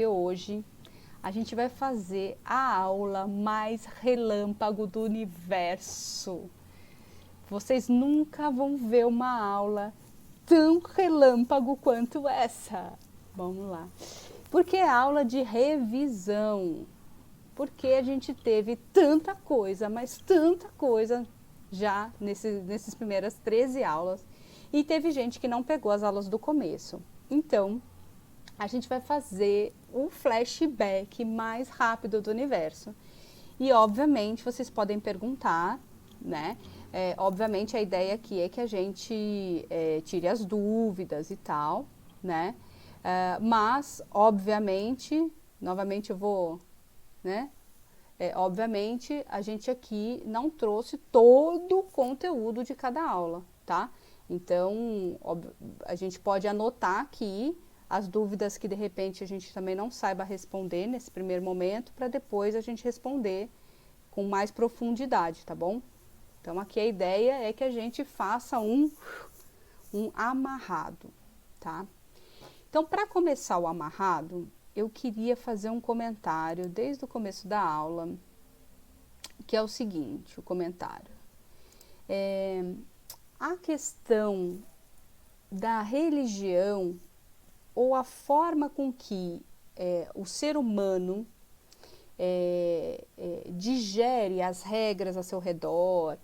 porque hoje a gente vai fazer a aula mais relâmpago do universo. Vocês nunca vão ver uma aula tão relâmpago quanto essa. Vamos lá. Porque é aula de revisão. Porque a gente teve tanta coisa, mas tanta coisa já nesses primeiras 13 aulas. E teve gente que não pegou as aulas do começo. Então, a gente vai fazer o flashback mais rápido do universo. E, obviamente, vocês podem perguntar, né? Obviamente, a ideia aqui é que a gente tire as dúvidas e tal, né? Mas, obviamente, novamente eu vou, né? Obviamente, a gente aqui não trouxe todo o conteúdo de cada aula, tá? Então, a gente pode anotar aqui as dúvidas que de repente a gente também não saiba responder nesse primeiro momento, para depois a gente responder com mais profundidade, tá bom? Então, aqui a ideia é que a gente faça um amarrado, tá? Então, para começar o amarrado, eu queria fazer um comentário desde o começo da aula, que é o seguinte, o comentário. A questão da religião ou a forma com que o ser humano digere as regras a seu redor,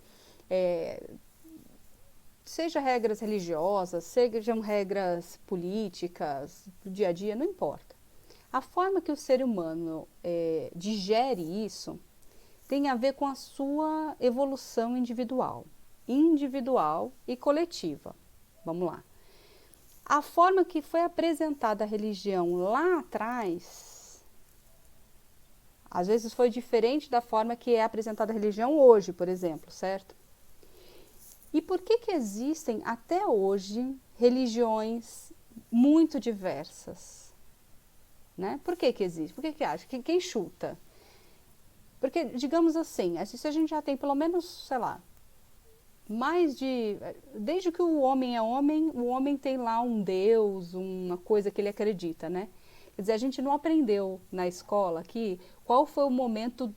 seja regras religiosas, sejam regras políticas, do dia a dia, não importa. A forma que o ser humano digere isso tem a ver com a sua evolução individual e coletiva. Vamos lá. A forma que foi apresentada a religião lá atrás, às vezes foi diferente da forma que é apresentada a religião hoje, por exemplo, certo? E por que existem até hoje religiões muito diversas? Né? Por que existe? Por que acha? Quem chuta? Porque, digamos assim, se a gente já tem pelo menos, sei lá, desde que o homem tem lá um Deus, uma coisa que ele acredita, né? Quer dizer, a gente não aprendeu na escola aqui qual foi o momento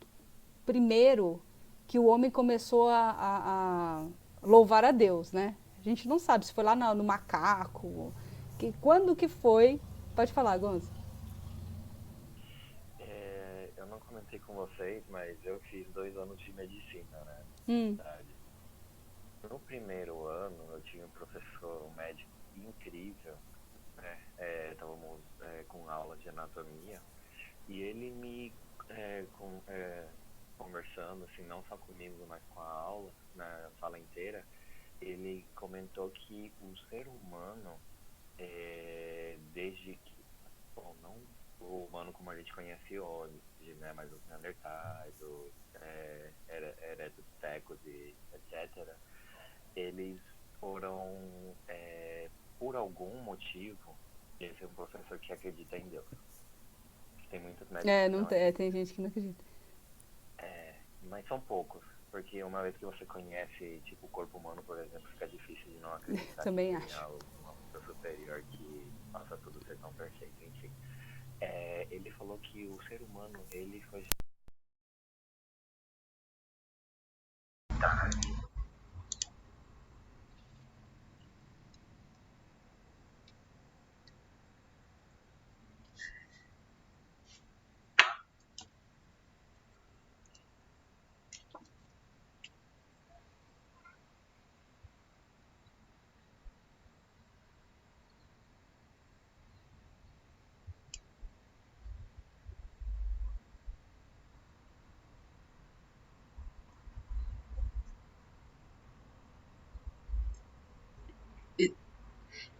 primeiro que o homem começou a louvar a Deus, né? A gente não sabe se foi lá no macaco, quando que foi. Pode falar, Gonzo. Eu não comentei com vocês, mas eu fiz 2 anos de medicina, né? Hum. No primeiro ano, eu tinha um professor, um médico incrível, né? Estávamos com aula de anatomia e ele me conversando, assim, não só comigo, mas com a aula, na sala inteira, ele comentou que o ser humano, desde que, bom, não o humano como a gente conhece hoje, né, mas os neandertais, os eretostecos e etc., eles foram, por algum motivo, esse é um professor que acredita em Deus. Tem muitos médicos que Não não tem, acreditam. tem gente que não acredita. Mas são poucos, porque uma vez que você conhece, tipo, o corpo humano, por exemplo, fica difícil de não acreditar que Também tenha acho. alguma coisa superior que faça tudo ser tão perfeito, enfim. Ele falou que o ser humano, ele foi...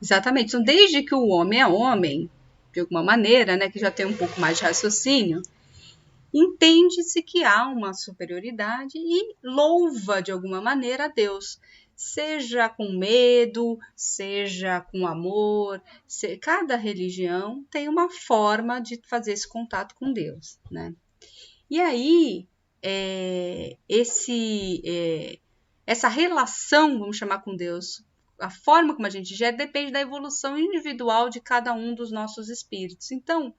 Exatamente. Então, desde que o homem é homem, de alguma maneira, né, que já tem um pouco mais de raciocínio, entende-se que há uma superioridade e louva de alguma maneira a Deus, seja com medo, seja com amor. Cada religião tem uma forma de fazer esse contato com Deus, né? E aí, essa relação, vamos chamar, com Deus, a forma como a gente gera, depende da evolução individual de cada um dos nossos espíritos. Então,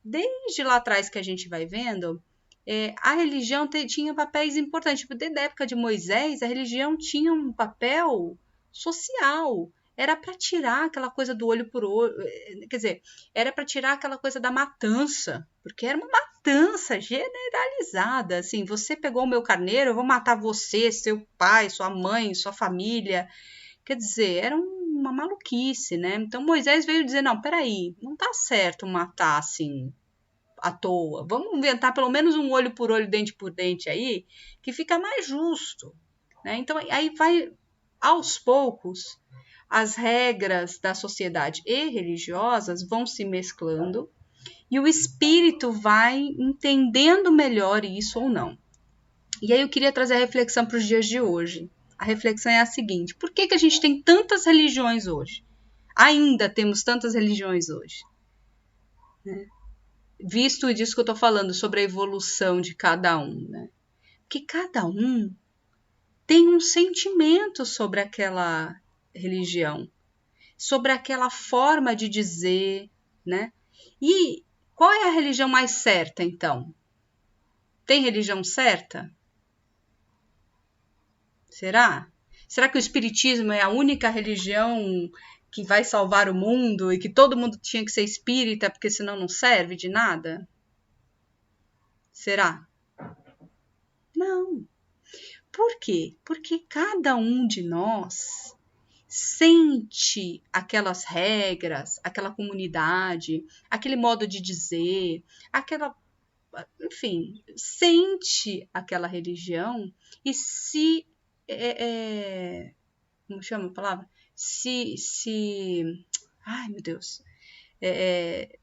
desde lá atrás que a gente vai vendo, a religião tinha papéis importantes. Tipo, desde a época de Moisés, a religião tinha um papel social. Era para tirar aquela coisa do olho por olho, quer dizer, era para tirar aquela coisa da matança, porque era uma matança generalizada, assim, você pegou o meu carneiro, eu vou matar você, seu pai, sua mãe, sua família. Quer dizer, era uma maluquice, né? Então Moisés veio dizer, não, peraí, não tá certo matar assim à toa. Vamos inventar pelo menos um olho por olho, dente por dente aí, que fica mais justo, né? Então aí vai aos poucos as regras da sociedade e religiosas vão se mesclando e o espírito vai entendendo melhor isso ou não. E aí eu queria trazer a reflexão para os dias de hoje. A reflexão é a seguinte: por que a gente tem tantas religiões hoje? Ainda temos tantas religiões hoje, né? Visto disso que eu estou falando sobre a evolução de cada um, né? Porque cada um tem um sentimento sobre aquela religião, sobre aquela forma de dizer, né? E qual é a religião mais certa, então? Tem religião certa? Será? Será que o espiritismo é a única religião que vai salvar o mundo e que todo mundo tinha que ser espírita porque senão não serve de nada? Será? Não. Por quê? Porque cada um de nós sente aquelas regras, aquela comunidade, aquele modo de dizer, enfim, sente aquela religião e se como chama a palavra? Ai, meu Deus.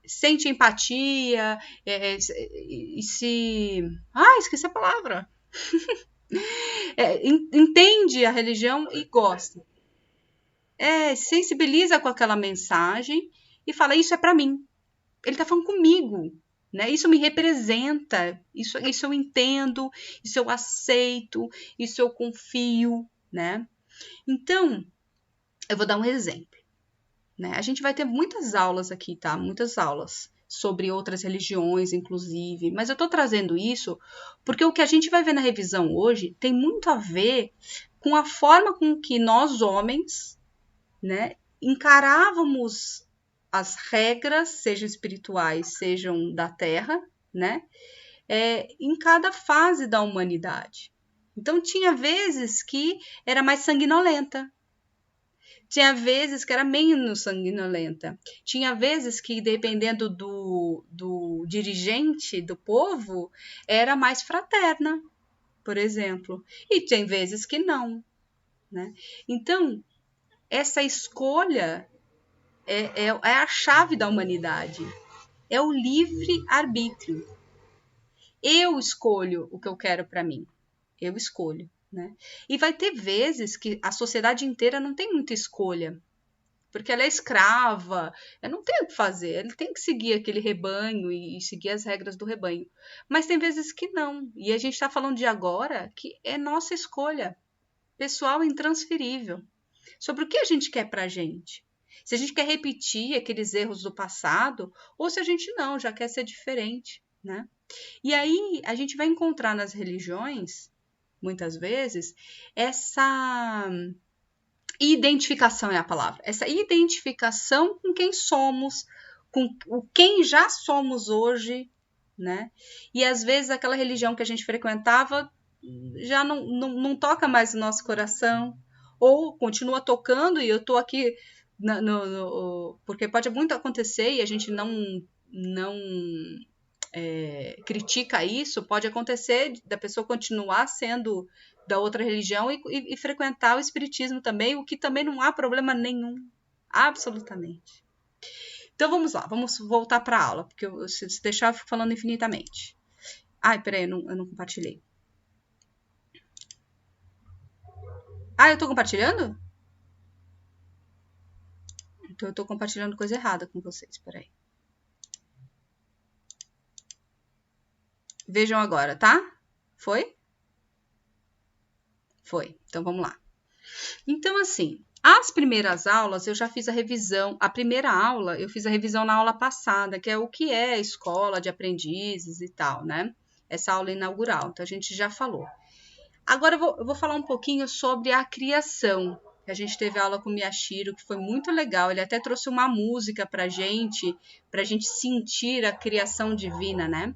Sente empatia e se... Ai, esqueci a palavra. Entende a religião e gosta. Sensibiliza com aquela mensagem e fala, isso é para mim. Ele tá falando comigo, né? Isso me representa, isso eu entendo, isso eu aceito, isso eu confio, né? Então, eu vou dar um exemplo, né? A gente vai ter muitas aulas aqui, tá? Muitas aulas sobre outras religiões, inclusive. Mas eu tô trazendo isso porque o que a gente vai ver na revisão hoje tem muito a ver com a forma com que nós, homens, né, encarávamos as regras, sejam espirituais, sejam da Terra, né? Em cada fase da humanidade. Então, tinha vezes que era mais sanguinolenta, tinha vezes que era menos sanguinolenta. Tinha vezes que, dependendo do dirigente do povo, era mais fraterna, por exemplo. E tem vezes que não, né? Então, essa escolha é a chave da humanidade. É o livre-arbítrio. Eu escolho o que eu quero para mim. Eu escolho, né? E vai ter vezes que a sociedade inteira não tem muita escolha, porque ela é escrava, ela não tem o que fazer, ele tem que seguir aquele rebanho e seguir as regras do rebanho. Mas tem vezes que não. E a gente está falando de agora que é nossa escolha, pessoal, intransferível, sobre o que a gente quer para a gente. Se a gente quer repetir aqueles erros do passado, ou se a gente não, já quer ser diferente, né? E aí a gente vai encontrar nas religiões, muitas vezes, essa identificação é a palavra. Essa identificação com quem somos, com quem já somos hoje, né? E às vezes aquela religião que a gente frequentava já não toca mais o nosso coração, ou continua tocando e eu estou aqui porque pode muito acontecer e a gente não critica isso, pode acontecer da pessoa continuar sendo da outra religião e frequentar o espiritismo também, o que também não há problema nenhum, absolutamente. Então vamos lá, vamos voltar para a aula, porque se deixar eu fico falando infinitamente. Ai, peraí, eu não compartilhei. Eu tô compartilhando? Então eu tô compartilhando coisa errada com vocês, peraí. Vejam agora, tá? Foi? Foi. Então vamos lá. Então, assim, As primeiras aulas eu já fiz a revisão. A primeira aula eu fiz a revisão na aula passada, que é o que é escola de aprendizes e tal, né? Essa aula inaugural, então a gente já falou. Agora eu vou falar um pouquinho sobre a criação. A gente teve aula com o Miyashiro, que foi muito legal. Ele até trouxe uma música pra gente sentir a criação divina, né?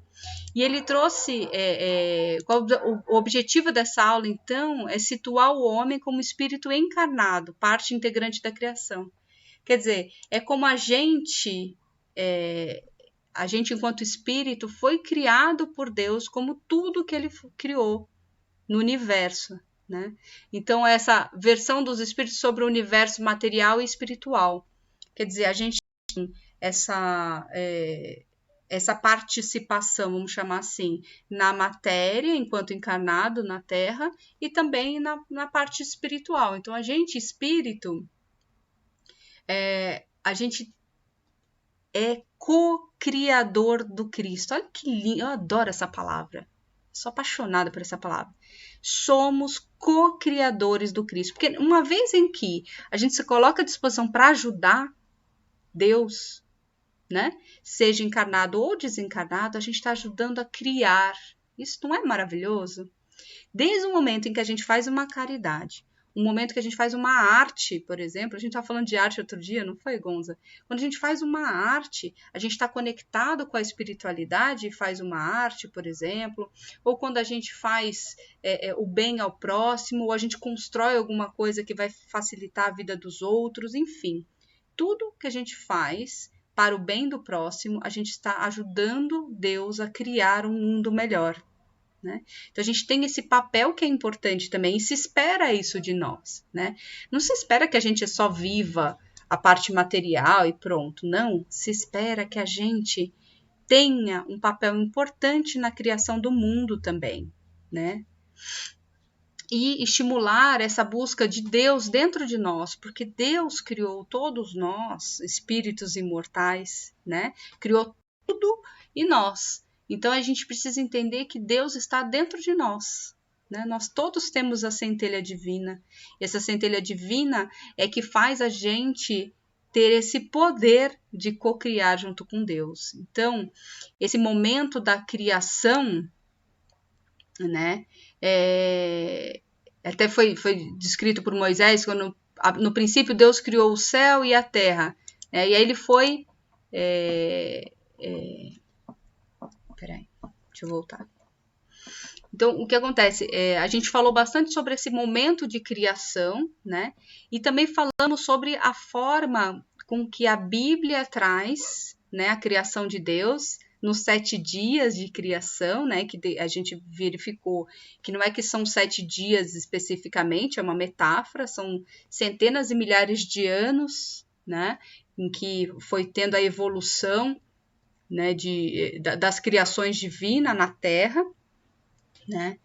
E ele trouxe, o objetivo dessa aula, então, é situar o homem como espírito encarnado, parte integrante da criação. Quer dizer, é como a gente, enquanto espírito, foi criado por Deus como tudo que ele criou no universo, né? Então, essa versão dos espíritos sobre o universo material e espiritual. Quer dizer, a gente tem essa participação, vamos chamar assim, na matéria, enquanto encarnado na Terra, e também na parte espiritual. Então, a gente, espírito, a gente é co-criador do Cristo. Olha que lindo, eu adoro essa palavra. Sou apaixonada por essa palavra. Somos co-criadores do Cristo. Porque uma vez em que a gente se coloca à disposição para ajudar Deus, né? Seja encarnado ou desencarnado, a gente está ajudando a criar. Isso não é maravilhoso? Desde o momento em que a gente faz uma caridade, um momento que a gente faz uma arte, por exemplo, a gente estava falando de arte outro dia, não foi, Gonza? Quando a gente faz uma arte, a gente está conectado com a espiritualidade e faz uma arte, por exemplo, ou quando a gente faz o bem ao próximo, ou a gente constrói alguma coisa que vai facilitar a vida dos outros, enfim. Tudo que a gente faz para o bem do próximo, a gente está ajudando Deus a criar um mundo melhor. Né? Então a gente tem esse papel que é importante também e se espera isso de nós, né? Não se espera que a gente só viva a parte material e pronto, não, se espera que a gente tenha um papel importante na criação do mundo também, né? E estimular essa busca de Deus dentro de nós, porque Deus criou todos nós, espíritos imortais, né? Criou tudo e nós. Então, a gente precisa entender que Deus está dentro de nós, né? Nós todos temos a centelha divina. E essa centelha divina é que faz a gente ter esse poder de co-criar junto com Deus. Então, esse momento da criação, né? Até foi descrito por Moisés, quando no princípio Deus criou o céu e a terra. E aí ele foi... Peraí, deixa eu voltar. Então, o que acontece? A gente falou bastante sobre esse momento de criação, né? E também falamos sobre a forma com que a Bíblia traz, né, a criação de Deus nos 7 dias de criação, né? Que a gente verificou que não é que são 7 dias especificamente, é uma metáfora, são centenas e milhares de anos, né? Em que foi tendo a evolução, né, das criações divinas na Terra, né?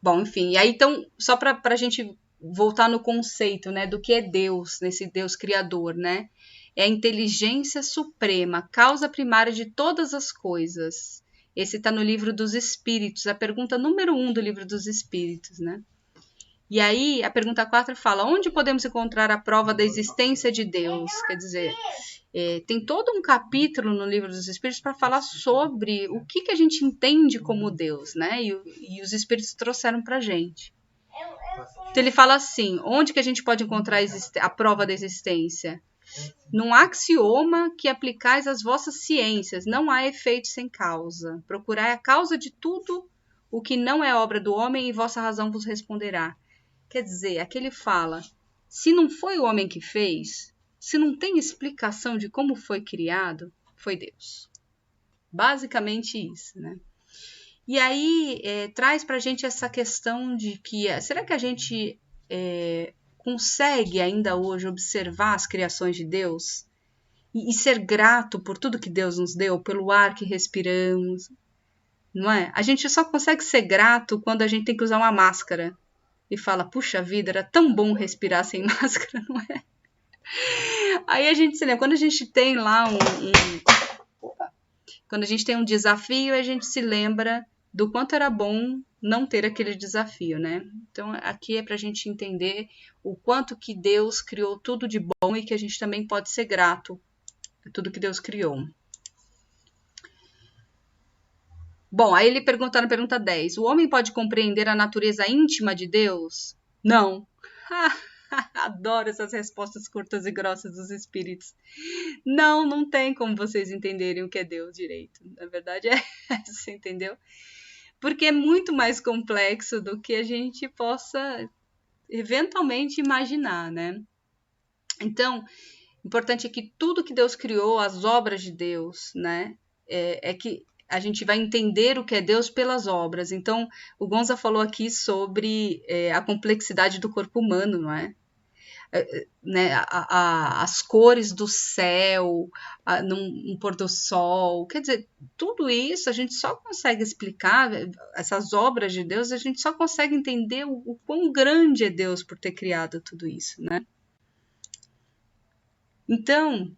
Bom, enfim, e aí então, só para a gente voltar no conceito, né, do que é Deus, nesse Deus criador, né? É a inteligência suprema, causa primária de todas as coisas. Esse está no Livro dos Espíritos, a pergunta número 1 do Livro dos Espíritos, né? E aí, a pergunta 4 fala, onde podemos encontrar a prova da existência de Deus? Quer dizer, tem todo um capítulo no Livro dos Espíritos para falar sobre o que a gente entende como Deus, né? E os Espíritos trouxeram para a gente. Então, ele fala assim, onde que a gente pode encontrar a prova da existência? Num axioma que aplicais às vossas ciências, não há efeito sem causa. Procurai a causa de tudo o que não é obra do homem e vossa razão vos responderá. Quer dizer, aqui ele fala, se não foi o homem que fez, se não tem explicação de como foi criado, foi Deus. Basicamente isso, né? E aí traz para a gente essa questão de que, será que a gente consegue ainda hoje observar as criações de Deus e ser grato por tudo que Deus nos deu, pelo ar que respiramos, não é? A gente só consegue ser grato quando a gente tem que usar uma máscara e fala, puxa vida, era tão bom respirar sem máscara, não é? Aí a gente se lembra, quando a gente tem lá quando a gente tem um desafio, a gente se lembra do quanto era bom não ter aquele desafio, né? Então, aqui é para a gente entender o quanto que Deus criou tudo de bom e que a gente também pode ser grato a tudo que Deus criou. Bom, aí ele pergunta na pergunta 10, o homem pode compreender a natureza íntima de Deus? Não. Adoro essas respostas curtas e grossas dos espíritos. Não, não tem como vocês entenderem o que é Deus direito. Na verdade é essa, entendeu? Porque é muito mais complexo do que a gente possa eventualmente imaginar, né? Então, importante é que tudo que Deus criou, as obras de Deus, né? É que a gente vai entender o que é Deus pelas obras. Então, o Gonza falou aqui sobre a complexidade do corpo humano, não é? Né, as cores do céu, num pôr do sol, quer dizer, tudo isso a gente só consegue explicar, essas obras de Deus, a gente só consegue entender o quão grande é Deus por ter criado tudo isso, né? Então,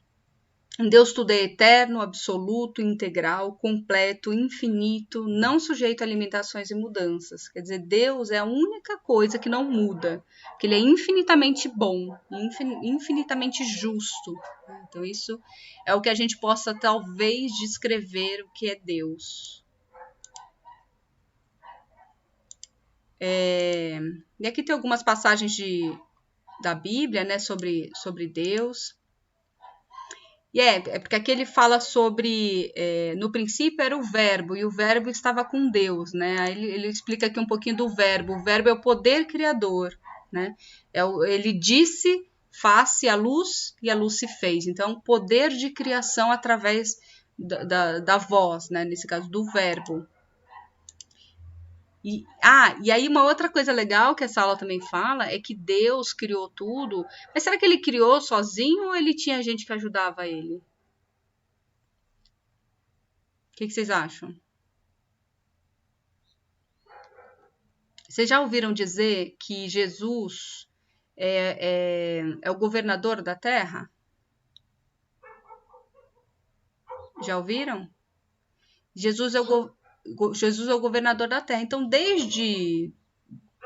em Deus tudo é eterno, absoluto, integral, completo, infinito, não sujeito a limitações e mudanças. Quer dizer, Deus é a única coisa que não muda, que ele é infinitamente bom, infinitamente justo. Então, isso é o que a gente possa, talvez, descrever o que é Deus. E aqui tem algumas passagens da Bíblia, né, sobre Deus. E é porque aqui ele fala sobre, no princípio era o verbo, e o verbo estava com Deus, né? Aí ele explica aqui um pouquinho do verbo. O verbo é o poder criador, né? Ele disse, faz-se a luz, e a luz se fez. Então, o poder de criação através da voz, né? Nesse caso, do verbo. E aí uma outra coisa legal que essa aula também fala é que Deus criou tudo, mas será que ele criou sozinho ou ele tinha gente que ajudava ele? O que vocês acham? Vocês já ouviram dizer que Jesus é o governador da Terra? Já ouviram? Jesus é o governador da Terra. Então, desde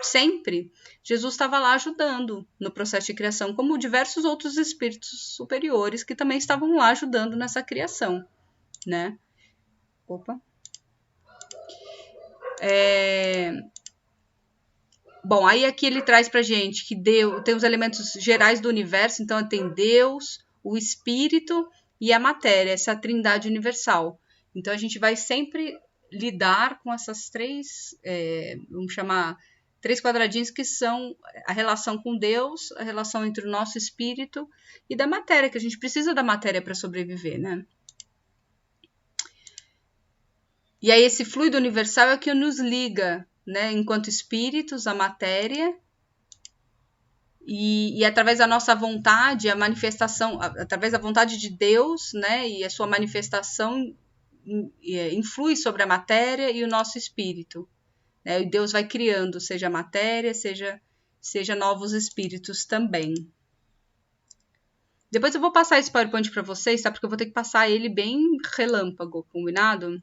sempre, Jesus estava lá ajudando no processo de criação, como diversos outros espíritos superiores que também estavam lá ajudando nessa criação, né? Opa. Bom, aí aqui ele traz pra gente que Deus tem os elementos gerais do universo, então tem Deus, o Espírito e a matéria, essa trindade universal. Então a gente vai sempre lidar com essas três, vamos chamar, três quadradinhos que são a relação com Deus, a relação entre o nosso espírito e da matéria, que a gente precisa da matéria para sobreviver, né? E aí esse fluido universal é o que nos liga, né, enquanto espíritos, à matéria, e através da nossa vontade, a manifestação, através da vontade de Deus, né, e a sua manifestação influi sobre a matéria e o nosso espírito. Né, e Deus vai criando, seja matéria, seja novos espíritos também. Depois eu vou passar esse PowerPoint para vocês, tá? Porque eu vou ter que passar ele bem relâmpago, combinado?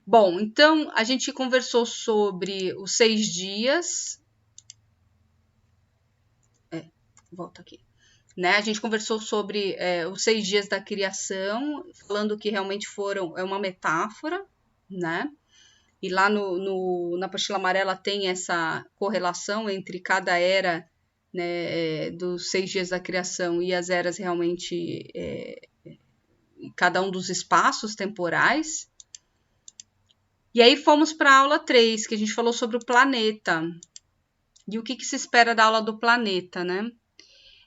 Bom, então a gente conversou sobre os 6 dias. Volta aqui. Né? A gente conversou sobre os 6 dias da criação, falando que realmente é uma metáfora, né? E lá na apostila amarela tem essa correlação entre cada era, né, dos 6 dias da criação e as eras realmente, cada um dos espaços temporais. E aí fomos para a aula 3, que a gente falou sobre o planeta. E o que se espera da aula do planeta, né?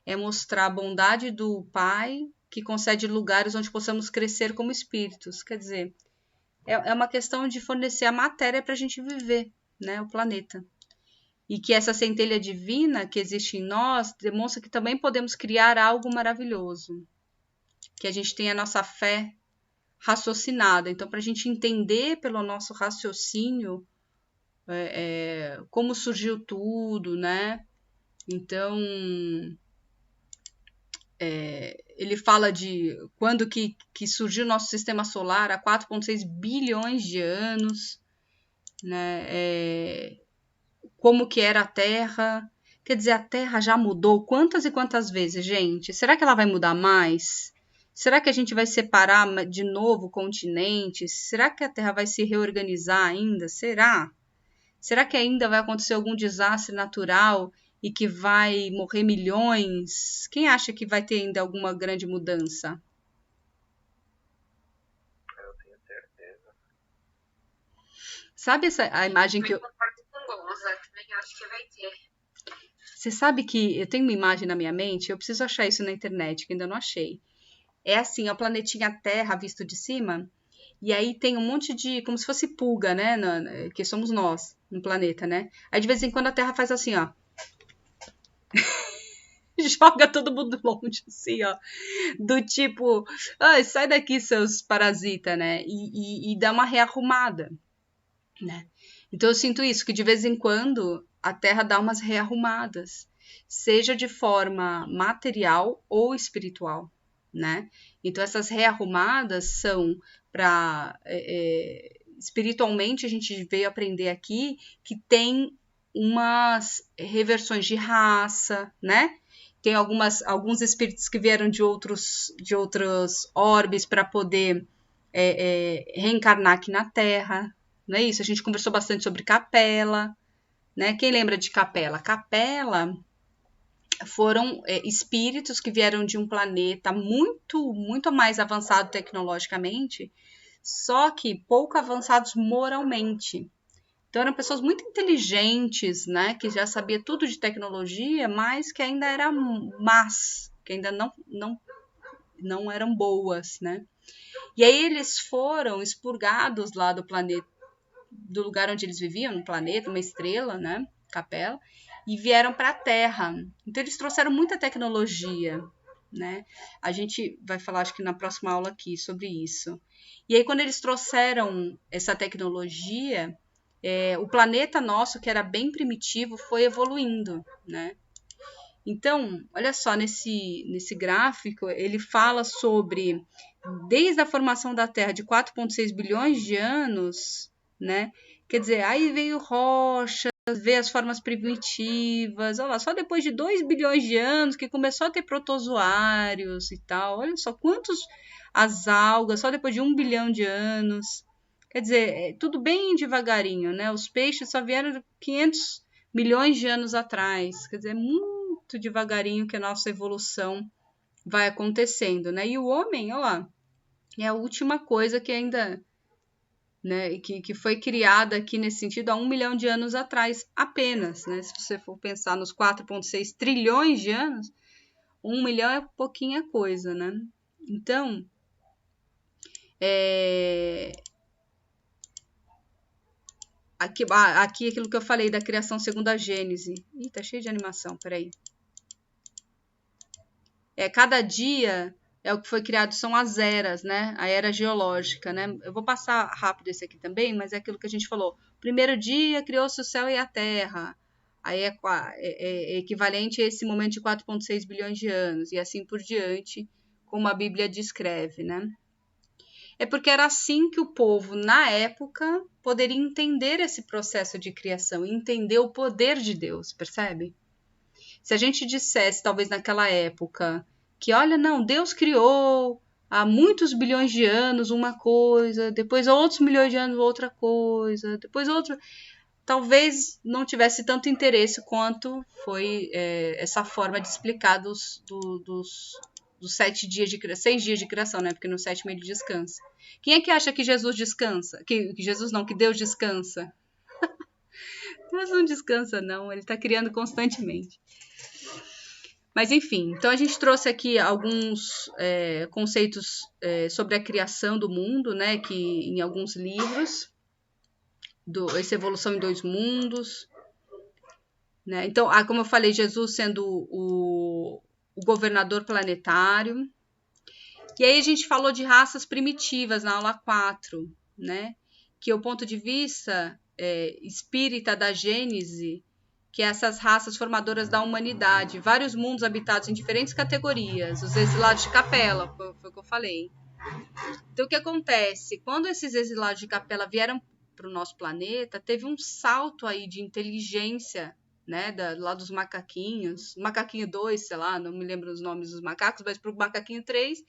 É mostrar a bondade do Pai, que concede lugares onde possamos crescer como espíritos. Quer dizer, é uma questão de fornecer a matéria para a gente viver, né? O planeta. E que essa centelha divina que existe em nós demonstra que também podemos criar algo maravilhoso. Que a gente tem a nossa fé raciocinada. Então, para a gente entender pelo nosso raciocínio como surgiu tudo, né? Então, ele fala de quando que surgiu o nosso sistema solar, há 4,6 bilhões de anos, né? Como que era a Terra. Quer dizer, a Terra já mudou quantas e quantas vezes, gente? Será que ela vai mudar mais? Será que a gente vai separar de novo continentes? Será que a Terra vai se reorganizar ainda? Será? Será que ainda vai acontecer algum desastre natural e que vai morrer milhões? Quem acha que vai ter ainda alguma grande mudança? Eu tenho certeza. Sabe a imagem que eu... concordo com Gonza, também acho que vai ter. Você sabe que eu tenho uma imagem na minha mente, eu preciso achar isso na internet, que ainda não achei. É assim, o planetinha Terra visto de cima, e aí tem um monte de, como se fosse pulga, né, que somos nós, no planeta, né? Aí de vez em quando a Terra faz assim, ó. Joga todo mundo longe, assim, ó. Do tipo, sai daqui, seus parasitas, né? E dá uma rearrumada, né? Então eu sinto isso, que de vez em quando a Terra dá umas rearrumadas, seja de forma material ou espiritual, né? Então essas rearrumadas são para... espiritualmente a gente veio aprender aqui que tem umas reversões de raça, né? Tem alguns espíritos que vieram de outros orbes para poder reencarnar aqui na Terra, não é isso? A gente conversou bastante sobre Capela, né? Quem lembra de Capela? Capela foram espíritos que vieram de um planeta muito, muito mais avançado tecnologicamente, só que pouco avançados moralmente. Então eram pessoas muito inteligentes, né? Que já sabia tudo de tecnologia, mas que ainda eram más, que ainda não eram boas, né? E aí eles foram expurgados lá do planeta, do lugar onde eles viviam, no planeta, uma estrela, né? Capela, e vieram para a Terra. Então eles trouxeram muita tecnologia, né? A gente vai falar, acho que na próxima aula aqui, sobre isso. E aí quando eles trouxeram essa tecnologia, o planeta nosso, que era bem primitivo, foi evoluindo, né? Então, olha só, nesse gráfico, ele fala sobre, desde a formação da Terra de 4,6 bilhões de anos, né? Quer dizer, aí veio rochas, veio as formas primitivas, olha lá, só depois de 2 bilhões de anos que começou a ter protozoários e tal, olha só quantos as algas, só depois de 1 bilhão de anos. Quer dizer, tudo bem devagarinho, né? Os peixes só vieram 500 milhões de anos atrás. Quer dizer, muito devagarinho que a nossa evolução vai acontecendo, né? E o homem, olha lá, é a última coisa que ainda, né, que foi criada aqui nesse sentido há 1 milhão de anos atrás apenas, né? Se você for pensar nos 4,6 trilhões de anos, 1 milhão é pouquinha coisa, né? Então, aqui aquilo que eu falei da criação segundo a Gênese. Ih, tá cheio de animação, peraí. Cada dia o que foi criado são as eras, né? A era geológica, né? Eu vou passar rápido esse aqui também, mas é aquilo que a gente falou. Primeiro dia criou-se o céu e a terra. Aí é equivalente a esse momento de 4,6 bilhões de anos. E assim por diante, como a Bíblia descreve, né? É porque era assim que o povo, na época, poderia entender esse processo de criação, entender o poder de Deus, percebe? Se a gente dissesse, talvez naquela época, que olha, não, Deus criou há muitos bilhões de anos uma coisa, depois outros milhões de anos outra coisa, depois outra... Talvez não tivesse tanto interesse quanto foi essa forma de explicar dos 7 dias de criação, 6 dias de criação, né? Porque no 7º ele descansa. Quem é que acha que Jesus descansa? Que Jesus não, que Deus descansa? Deus não descansa, não. Ele está criando constantemente. Mas, enfim. Então, a gente trouxe aqui alguns conceitos sobre a criação do mundo, né? Que em alguns livros. Essa evolução em 2 mundos. Né? Então, como eu falei, Jesus sendo o governador planetário. E aí a gente falou de raças primitivas na aula 4, né? Que o ponto de vista espírita da Gênese, que é essas raças formadoras da humanidade, vários mundos habitados em diferentes categorias, os exilados de Capela, foi o que eu falei. Então o que acontece? Quando esses exilados de Capela vieram para o nosso planeta, teve um salto aí de inteligência, né, lá dos macaquinhos, macaquinho 2, sei lá, não me lembro os nomes dos macacos, mas para o macaquinho 3,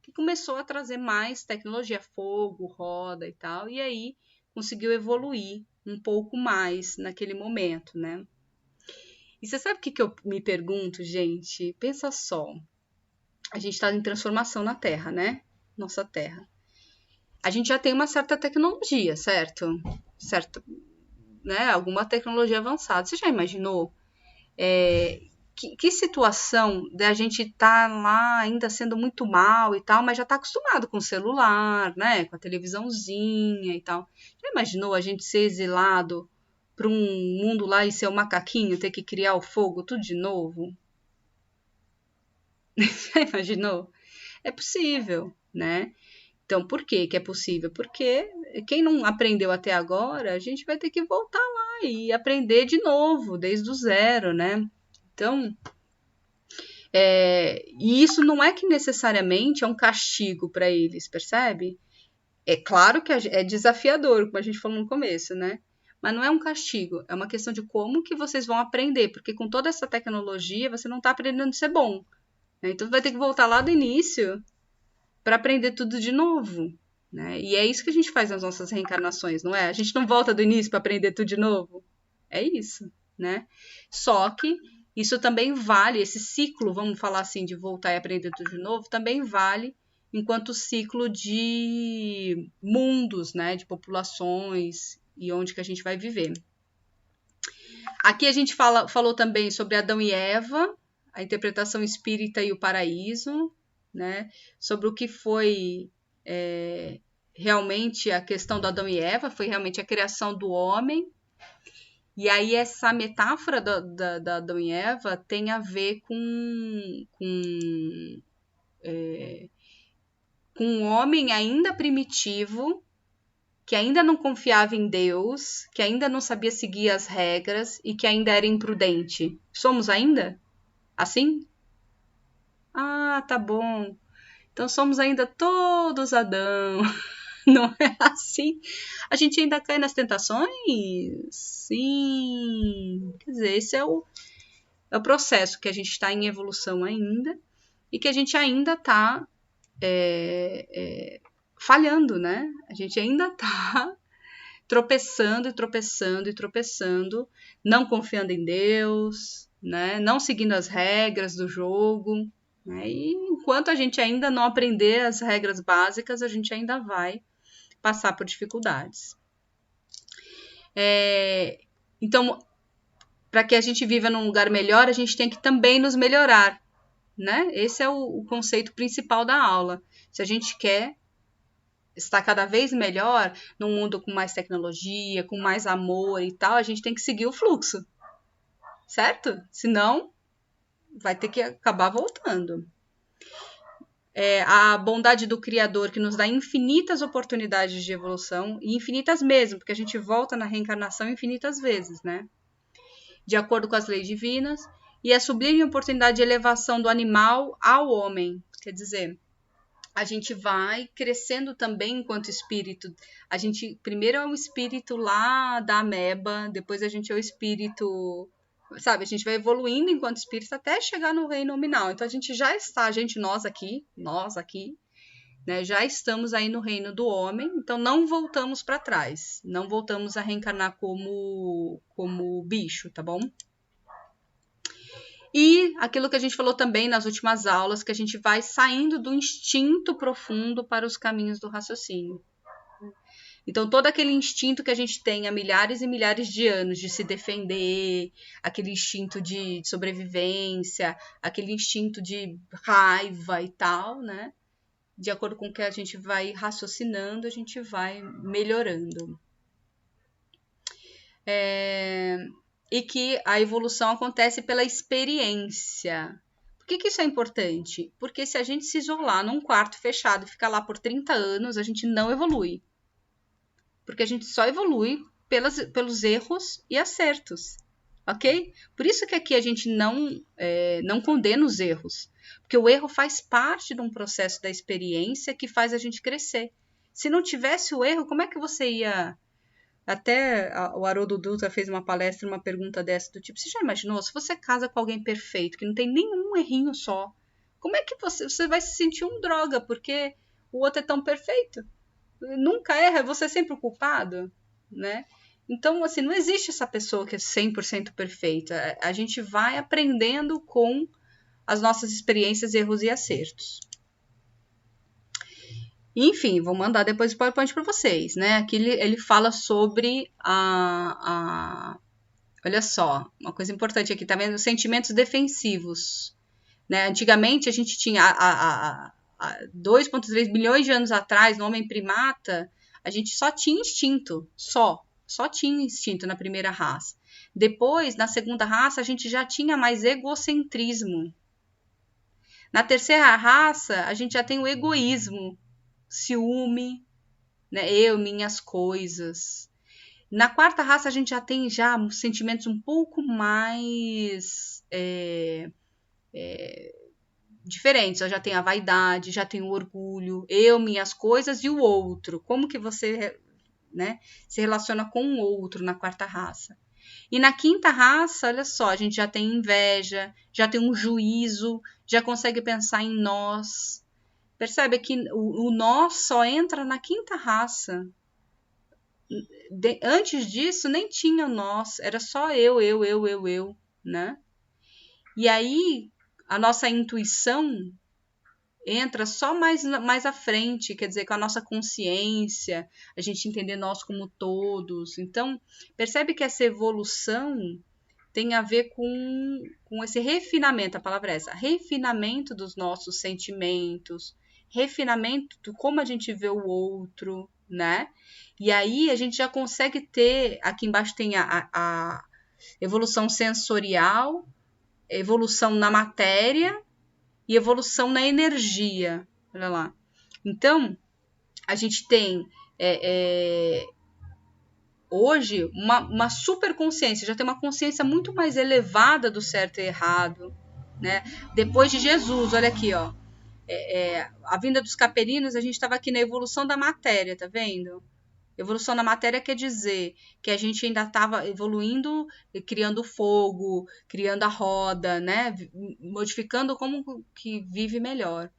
que começou a trazer mais tecnologia, fogo, roda e tal, e aí conseguiu evoluir um pouco mais naquele momento, né? E você sabe o que eu me pergunto, gente? Pensa só, a gente está em transformação na Terra, né? Nossa Terra. A gente já tem uma certa tecnologia, certo? Certo, né? Alguma tecnologia avançada. Você já imaginou que situação da gente estar lá ainda sendo muito mal e tal, mas já está acostumado com o celular, né? Com a televisãozinha e tal. Já imaginou a gente ser exilado para um mundo lá e ser um macaquinho, ter que criar o fogo tudo de novo? Já imaginou? É possível, né? Então, por que é possível? Porque quem não aprendeu até agora, a gente vai ter que voltar lá e aprender de novo, desde o zero, né? Então, e isso não é que necessariamente é um castigo para eles, percebe? É claro que é desafiador, como a gente falou no começo, né? Mas não é um castigo, é uma questão de como que vocês vão aprender, porque com toda essa tecnologia você não está aprendendo a ser bom, né? Então vai ter que voltar lá do início para aprender tudo de novo, né? E é isso que a gente faz nas nossas reencarnações, não é? A gente não volta do início para aprender tudo de novo. É isso, né? Só que isso também vale, esse ciclo, vamos falar assim, de voltar e aprender tudo de novo, também vale enquanto ciclo de mundos, né? De populações e onde que a gente vai viver. Aqui a gente falou também sobre Adão e Eva, a interpretação espírita e o paraíso, né? Sobre o que foi realmente a questão do Adão e Eva, foi realmente a criação do homem. E aí essa metáfora da Adão e Eva tem a ver com um homem ainda primitivo, que ainda não confiava em Deus, que ainda não sabia seguir as regras e que ainda era imprudente. Somos ainda assim? Ah, tá bom. Então somos ainda todos Adão. Não é assim? A gente ainda cai nas tentações? Sim. Quer dizer, esse é o processo que a gente está em evolução ainda e que a gente ainda está falhando, né? A gente ainda está tropeçando e tropeçando e tropeçando, não confiando em Deus, né? Não seguindo as regras do jogo. Né? E enquanto a gente ainda não aprender as regras básicas, a gente ainda vai passar por dificuldades. Então, para que a gente viva num lugar melhor, a gente tem que também nos melhorar, né? Esse é o conceito principal da aula. Se a gente quer estar cada vez melhor num mundo com mais tecnologia, com mais amor e tal, a gente tem que seguir o fluxo, certo? Senão, vai ter que acabar voltando. A bondade do Criador que nos dá infinitas oportunidades de evolução, e infinitas mesmo, porque a gente volta na reencarnação infinitas vezes, né? De acordo com as leis divinas, e a sublime oportunidade de elevação do animal ao homem. Quer dizer, a gente vai crescendo também enquanto espírito. A gente primeiro é um espírito lá da ameba, depois a gente é o espírito... Sabe, a gente vai evoluindo enquanto espírito até chegar no reino nominal. Então a gente já está, nós aqui, né, já estamos aí no reino do homem, então não voltamos para trás, não voltamos a reencarnar como bicho, tá bom? E aquilo que a gente falou também nas últimas aulas, que a gente vai saindo do instinto profundo para os caminhos do raciocínio. Então, todo aquele instinto que a gente tem há milhares e milhares de anos de se defender, aquele instinto de sobrevivência, aquele instinto de raiva e tal, né? De acordo com o que a gente vai raciocinando, a gente vai melhorando. E que a evolução acontece pela experiência. Por que isso é importante? Porque se a gente se isolar num quarto fechado e ficar lá por 30 anos, a gente não evolui. Porque a gente só evolui pelos erros e acertos, ok? Por isso que aqui a gente não condena os erros, porque o erro faz parte de um processo da experiência que faz a gente crescer. Se não tivesse o erro, como é que você ia Até o Haroldo Dutra fez uma palestra, uma pergunta dessa do tipo, você já imaginou, se você casa com alguém perfeito, que não tem nenhum errinho só, como é que você vai se sentir um droga, porque o outro é tão perfeito? Nunca erra, você é sempre o culpado, né? Então, assim, não existe essa pessoa que é 100% perfeita. A gente vai aprendendo com as nossas experiências, erros e acertos. Enfim, vou mandar depois o PowerPoint para vocês, né? Aqui ele fala sobre olha só, uma coisa importante aqui, tá vendo? Sentimentos defensivos, né? Antigamente a gente tinha 2,3 bilhões de anos atrás, no homem primata, a gente só tinha instinto, só tinha instinto na primeira raça. Depois, na segunda raça, a gente já tinha mais egocentrismo. Na terceira raça, a gente já tem o egoísmo, ciúme, né? Eu, minhas coisas. Na quarta raça, a gente já tem sentimentos um pouco mais diferentes. Eu já tenho a vaidade, já tenho o orgulho, eu, minhas coisas e o outro. Como que você, né, se relaciona com o outro na quarta raça? E na quinta raça, olha só, a gente já tem inveja, já tem um juízo, já consegue pensar em nós. Percebe que o nós só entra na quinta raça. Antes disso, nem tinha nós, era só eu, né? E aí, a nossa intuição entra só mais à frente, quer dizer, com a nossa consciência, a gente entender nós como todos. Então, percebe que essa evolução tem a ver com esse refinamento, a palavra é essa, refinamento dos nossos sentimentos, refinamento de como a gente vê o outro, né? E aí a gente já consegue ter, aqui embaixo tem a evolução sensorial, evolução na matéria e evolução na energia. Olha lá. Então, a gente tem hoje uma super consciência, já tem uma consciência muito mais elevada do certo e errado, né? Depois de Jesus, olha aqui, ó. A vinda dos caperinos, a gente estava aqui na evolução da matéria, tá vendo? Evolução da matéria quer dizer que a gente ainda estava evoluindo, criando fogo, criando a roda, né? Modificando como que vive melhor.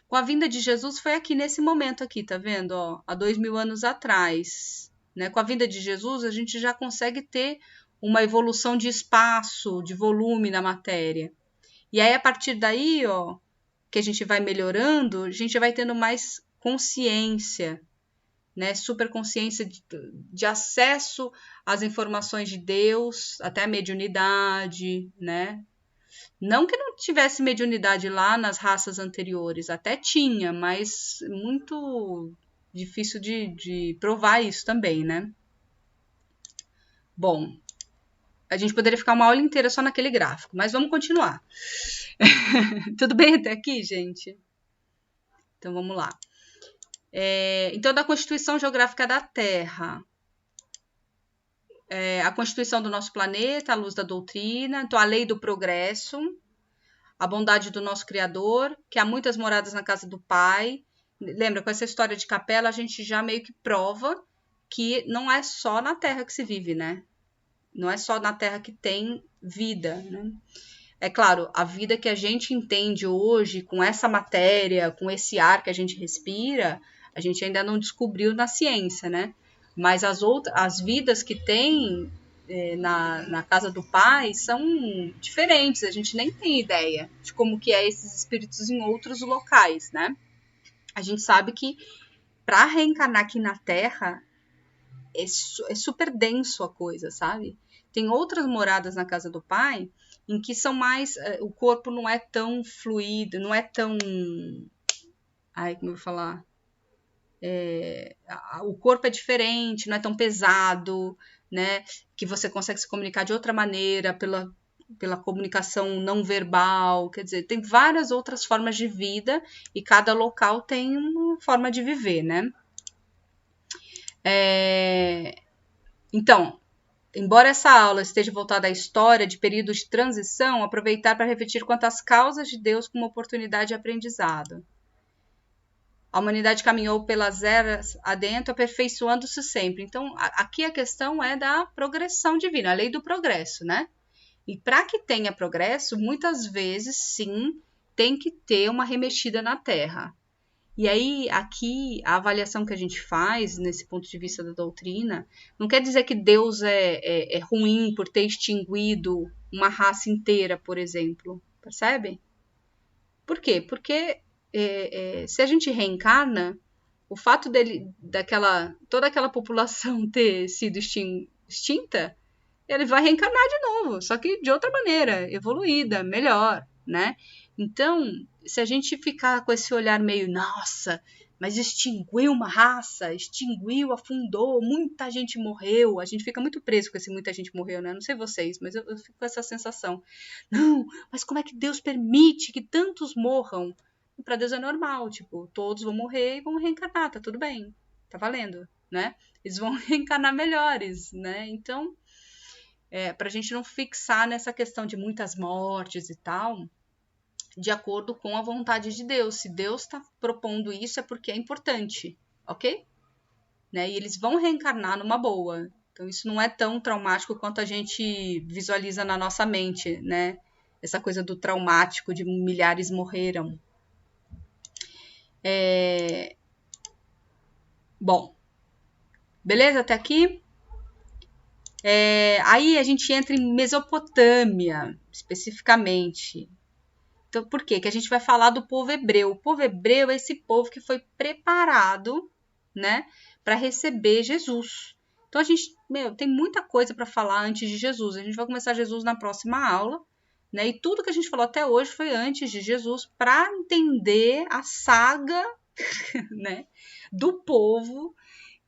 Com a vinda de Jesus foi aqui nesse momento aqui, tá vendo? Ó, há 2000 anos atrás, né? Com a vinda de Jesus a gente já consegue ter uma evolução de espaço, de volume na matéria. E aí a partir daí, ó, que a gente vai melhorando, a gente vai tendo mais consciência, né, superconsciência de acesso às informações de Deus, até a mediunidade, né? Não que não tivesse mediunidade lá nas raças anteriores, até tinha, mas muito difícil de provar isso também, né? Bom, a gente poderia ficar uma aula inteira só naquele gráfico, mas vamos continuar. Tudo bem até aqui, gente? Então vamos lá. Então, da Constituição Geográfica da Terra, a Constituição do nosso planeta, a luz da doutrina, então a lei do progresso, a bondade do nosso Criador, que há muitas moradas na casa do Pai. Lembra, com essa história de capela, a gente já meio que prova que não é só na Terra que se vive, né? Não é só na Terra que tem vida, né? É claro, a vida que a gente entende hoje, com essa matéria, com esse ar que a gente respira, a gente ainda não descobriu na ciência, né? Mas as vidas que tem na casa do Pai são diferentes, a gente nem tem ideia de como que é esses espíritos em outros locais, né? A gente sabe que para reencarnar aqui na Terra é super denso a coisa, sabe? Tem outras moradas na casa do Pai em que são mais, o corpo não é tão fluido, não é tão, como eu vou falar, o corpo é diferente, não é tão pesado, né? Que você consegue se comunicar de outra maneira, pela comunicação não verbal, quer dizer, tem várias outras formas de vida e cada local tem uma forma de viver, né? Então, embora essa aula esteja voltada à história de períodos de transição, aproveitar para refletir quanto às causas de Deus como oportunidade de aprendizado. A humanidade caminhou pelas eras adentro, aperfeiçoando-se sempre. Então, aqui a questão é da progressão divina, a lei do progresso, né? E para que tenha progresso, muitas vezes, sim, tem que ter uma remexida na Terra. E aí, aqui, a avaliação que a gente faz, nesse ponto de vista da doutrina, não quer dizer que Deus é ruim por ter extinguido uma raça inteira, por exemplo. Percebe? Por quê? Porque se a gente reencarna, o fato toda aquela população ter sido extinta, ele vai reencarnar de novo, só que de outra maneira, evoluída, melhor, né? Então, se a gente ficar com esse olhar meio, nossa, mas extinguiu uma raça, extinguiu, afundou, muita gente morreu, a gente fica muito preso com esse muita gente morreu, né? Não sei vocês, mas eu fico com essa sensação. Não, mas como é que Deus permite que tantos morram? Para Deus é normal, tipo, todos vão morrer e vão reencarnar, tá tudo bem, tá valendo, né? Eles vão reencarnar melhores, né? Então, para a gente não fixar nessa questão de muitas mortes e tal, de acordo com a vontade de Deus. Se Deus está propondo isso, é porque é importante, ok? Né? E eles vão reencarnar numa boa. Então, isso não é tão traumático quanto a gente visualiza na nossa mente, né? Essa coisa do traumático, de milhares morreram. Bom, beleza até aqui? Aí a gente entra em Mesopotâmia, especificamente. Então, por quê? Que a gente vai falar do povo hebreu. O povo hebreu é esse povo que foi preparado, né, para receber Jesus. Então, a gente, tem muita coisa para falar antes de Jesus. A gente vai começar Jesus na próxima aula, né? E tudo que a gente falou até hoje foi antes de Jesus, para entender a saga, né, do povo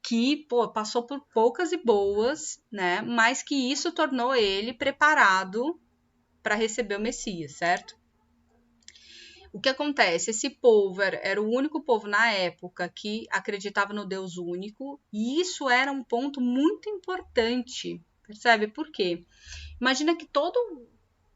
que passou por poucas e boas, né? Mas que isso tornou ele preparado para receber o Messias, certo? O que acontece? Esse povo era o único povo na época que acreditava no Deus único, e isso era um ponto muito importante, percebe? Por quê? Imagina que todo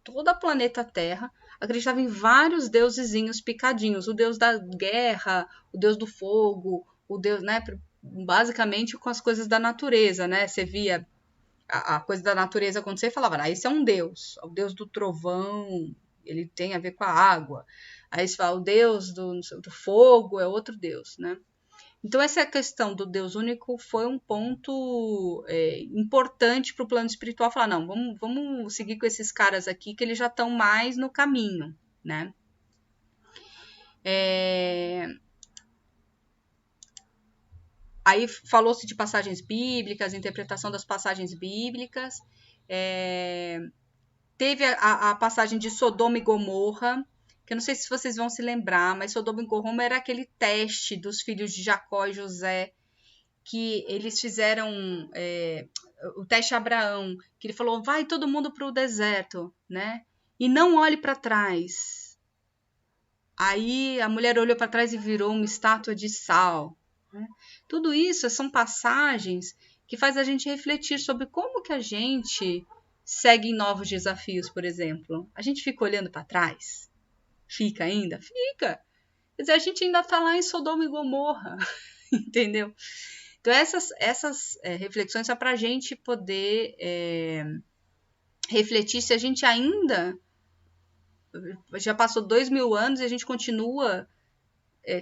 o planeta Terra acreditava em vários deusezinhos picadinhos, o deus da guerra, o deus do fogo, o deus, né, basicamente com as coisas da natureza, né? Você via a coisa da natureza acontecer e falava, esse é um deus, o deus do trovão, ele tem a ver com a água. Aí você fala, o deus do fogo é outro deus, né? Então, essa questão do Deus único foi um ponto importante para o plano espiritual. Falar, não, vamos seguir com esses caras aqui, que eles já estão mais no caminho, né? Aí falou-se de passagens bíblicas, interpretação das passagens bíblicas. Teve a passagem de Sodoma e Gomorra, que eu não sei se vocês vão se lembrar, mas Sodoma e Gomorra era aquele teste dos filhos de Jacó e José, que eles fizeram o teste a Abraão, que ele falou, vai todo mundo para o deserto, né? E não olhe para trás. Aí a mulher olhou para trás e virou uma estátua de sal. Né? Tudo isso são passagens que faz a gente refletir sobre como que a gente segue em novos desafios, por exemplo. A gente fica olhando para trás? Fica ainda? Fica. Quer dizer, a gente ainda está lá em Sodoma e Gomorra, entendeu? Então, essas reflexões são para a gente poder refletir se a gente ainda já passou 2000 anos e a gente continua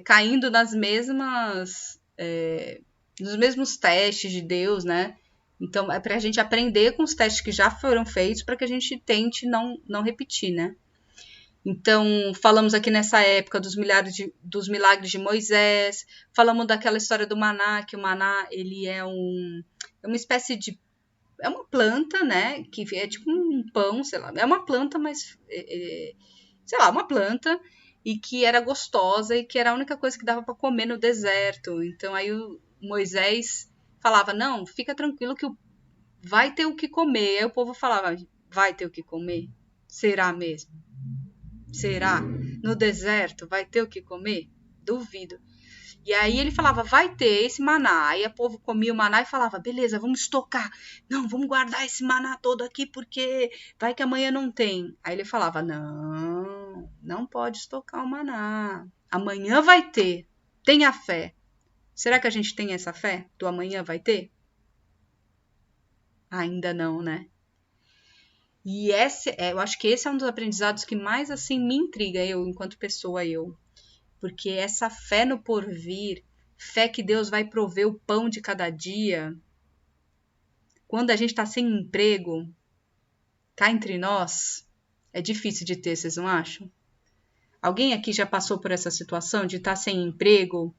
caindo nos mesmos testes de Deus, né? Então, é para a gente aprender com os testes que já foram feitos para que a gente tente não repetir, né? Então, falamos aqui nessa época dos milagres de Moisés, falamos daquela história do maná, que o maná ele é uma espécie de... É uma planta, né? Que é tipo um pão, sei lá. É uma planta, mas... sei lá, uma planta, e que era gostosa e que era a única coisa que dava para comer no deserto. Então, aí o Moisés falava, não, fica tranquilo que vai ter o que comer. Aí o povo falava, vai ter o que comer? Será mesmo? Será? No deserto vai ter o que comer? Duvido. E aí ele falava, vai ter esse maná. Aí o povo comia o maná e falava, beleza, vamos estocar. Não, vamos guardar esse maná todo aqui porque vai que amanhã não tem. Aí ele falava, não pode estocar o maná. Amanhã vai ter. tenha fé. Será que a gente tem essa fé? Do amanhã vai ter? Ainda não, né? E eu acho que esse é um dos aprendizados que mais assim me intriga, eu, enquanto pessoa, porque essa fé no porvir, fé que Deus vai prover o pão de cada dia, quando a gente está sem emprego, cá entre nós, é difícil de ter, vocês não acham? Alguém aqui já passou por essa situação de estar sem emprego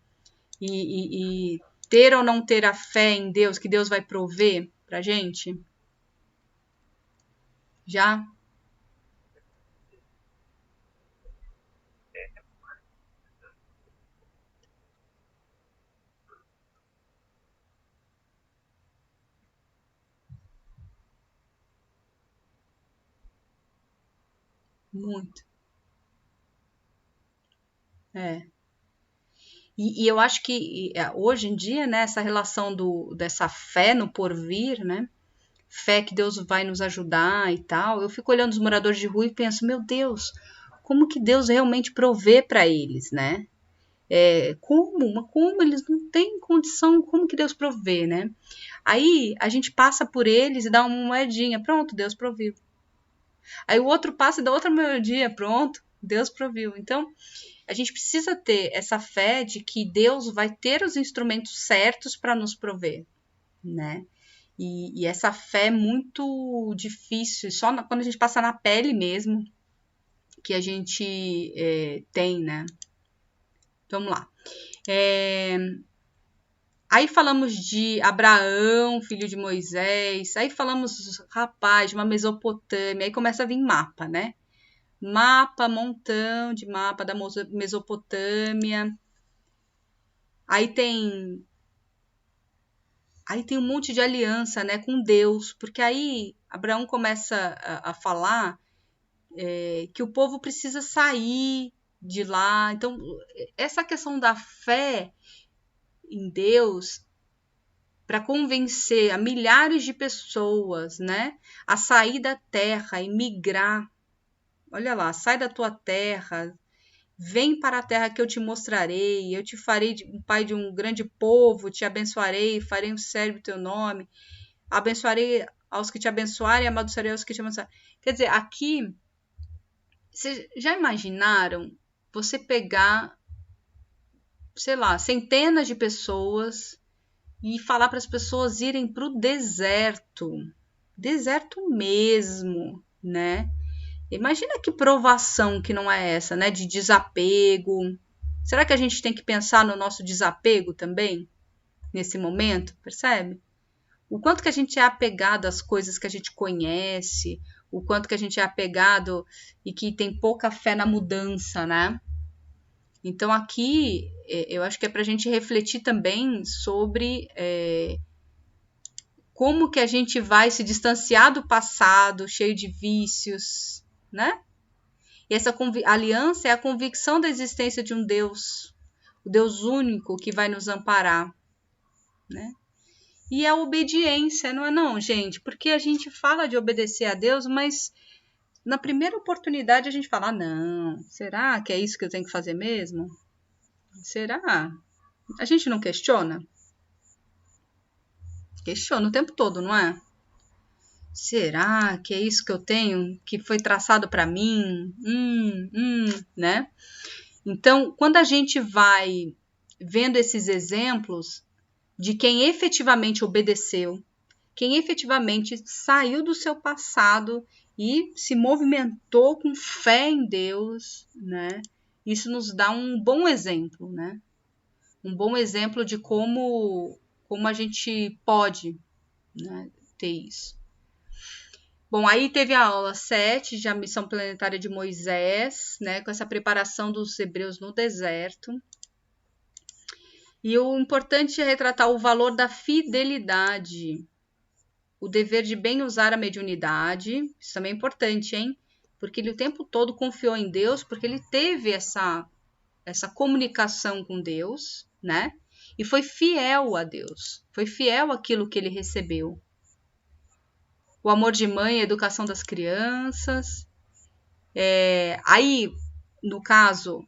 e ter ou não ter a fé em Deus, que Deus vai prover pra gente? Já? Muito. É. E eu acho que hoje em dia, né, essa relação dessa fé no porvir, né, fé que Deus vai nos ajudar e tal, eu fico olhando os moradores de rua e penso, meu Deus, como que Deus realmente provê para eles, né? Como eles não têm condição, como que Deus provê, né? Aí a gente passa por eles e dá uma moedinha, pronto, Deus proviu. Aí o outro passa e dá outra moedinha, pronto, Deus proviu. Então, a gente precisa ter essa fé de que Deus vai ter os instrumentos certos para nos prover, né? E essa fé é muito difícil, só quando a gente passa na pele mesmo, que a gente tem, né? Vamos lá. Aí falamos de Abraão, filho de Moisés, aí falamos, rapaz, de uma Mesopotâmia, aí começa a vir mapa, né? Montão de mapa da Mesopotâmia. Aí tem um monte de aliança, né, com Deus, porque aí Abraão começa a falar que o povo precisa sair de lá. Então, essa questão da fé em Deus para convencer a milhares de pessoas, né, a sair da terra e migrar. Olha lá, sai da tua terra, vem para a terra que eu te mostrarei, eu te farei um pai de um grande povo, te abençoarei, farei um célebre teu nome, abençoarei aos que te abençoarem, amaldiçoarei aos que te abençoarem. Quer dizer, aqui, vocês já imaginaram você pegar, sei lá, centenas de pessoas e falar para as pessoas irem para o deserto mesmo, né? Imagina que provação que não é essa, né? De desapego. Será que a gente tem que pensar no nosso desapego também? Nesse momento, percebe? O quanto que a gente é apegado às coisas que a gente conhece, o quanto que a gente é apegado e que tem pouca fé na mudança, né? Então aqui, eu acho que é para a gente refletir também sobre como que a gente vai se distanciar do passado, cheio de vícios, né? E essa aliança é a convicção da existência de um Deus, o Deus único que vai nos amparar, né? E a obediência, não é não, gente? Porque a gente fala de obedecer a Deus, mas na primeira oportunidade a gente fala, não, será que é isso que eu tenho que fazer mesmo? Será? A gente não questiona? Questiona o tempo todo, não é? Será que é isso que eu tenho, que foi traçado para mim? Né? Então, quando a gente vai vendo esses exemplos de quem efetivamente obedeceu, quem efetivamente saiu do seu passado e se movimentou com fé em Deus, né? Isso nos dá um bom exemplo, né? Um bom exemplo de como a gente pode, né, ter isso. Bom, aí teve a aula 7 de a missão planetária de Moisés, né, com essa preparação dos hebreus no deserto. E o importante é retratar o valor da fidelidade, o dever de bem usar a mediunidade, isso também é importante, hein? Porque ele o tempo todo confiou em Deus, porque ele teve essa comunicação com Deus, né? E foi fiel a Deus, foi fiel àquilo que ele recebeu. O amor de mãe, a educação das crianças. Aí, no caso,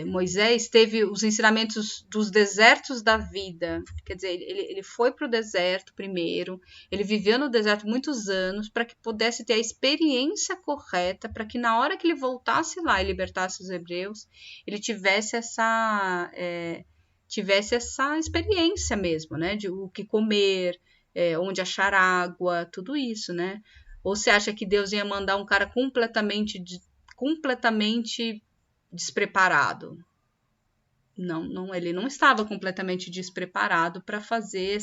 Moisés teve os ensinamentos dos desertos da vida. Quer dizer, ele foi para o deserto primeiro, ele viveu no deserto muitos anos para que pudesse ter a experiência correta, para que na hora que ele voltasse lá e libertasse os hebreus, ele tivesse essa experiência mesmo, né? De o que comer, onde achar água, tudo isso, né? Ou você acha que Deus ia mandar um cara completamente despreparado? Não, ele não estava completamente despreparado para fazer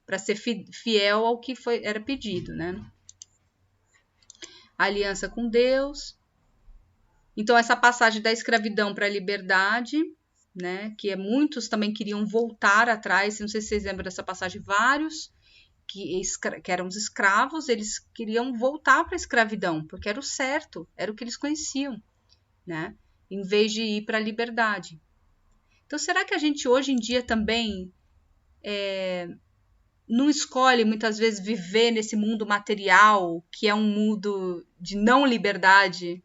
para ser fiel ao que era pedido, né? A aliança com Deus. Então, essa passagem da escravidão para a liberdade, né? Que muitos também queriam voltar atrás. Não sei se vocês lembram dessa passagem. Vários que eram os escravos, eles queriam voltar para a escravidão, porque era o certo, era o que eles conheciam, né? Em vez de ir para a liberdade. Então, será que a gente hoje em dia também não escolhe muitas vezes viver nesse mundo material, que é um mundo de não liberdade,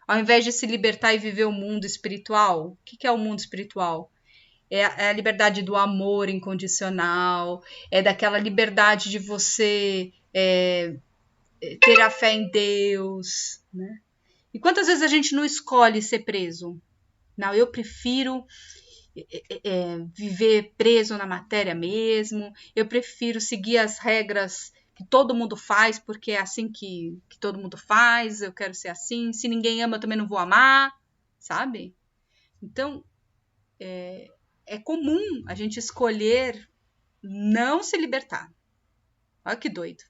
ao invés de se libertar e viver o mundo espiritual? O que é o mundo espiritual? É a liberdade do amor incondicional, é daquela liberdade de você ter a fé em Deus, né? E quantas vezes a gente não escolhe ser preso? Não, eu prefiro viver preso na matéria mesmo, eu prefiro seguir as regras que todo mundo faz, porque é assim que todo mundo faz, eu quero ser assim, se ninguém ama eu também não vou amar, sabe? Então, é comum a gente escolher não se libertar. Olha que doido,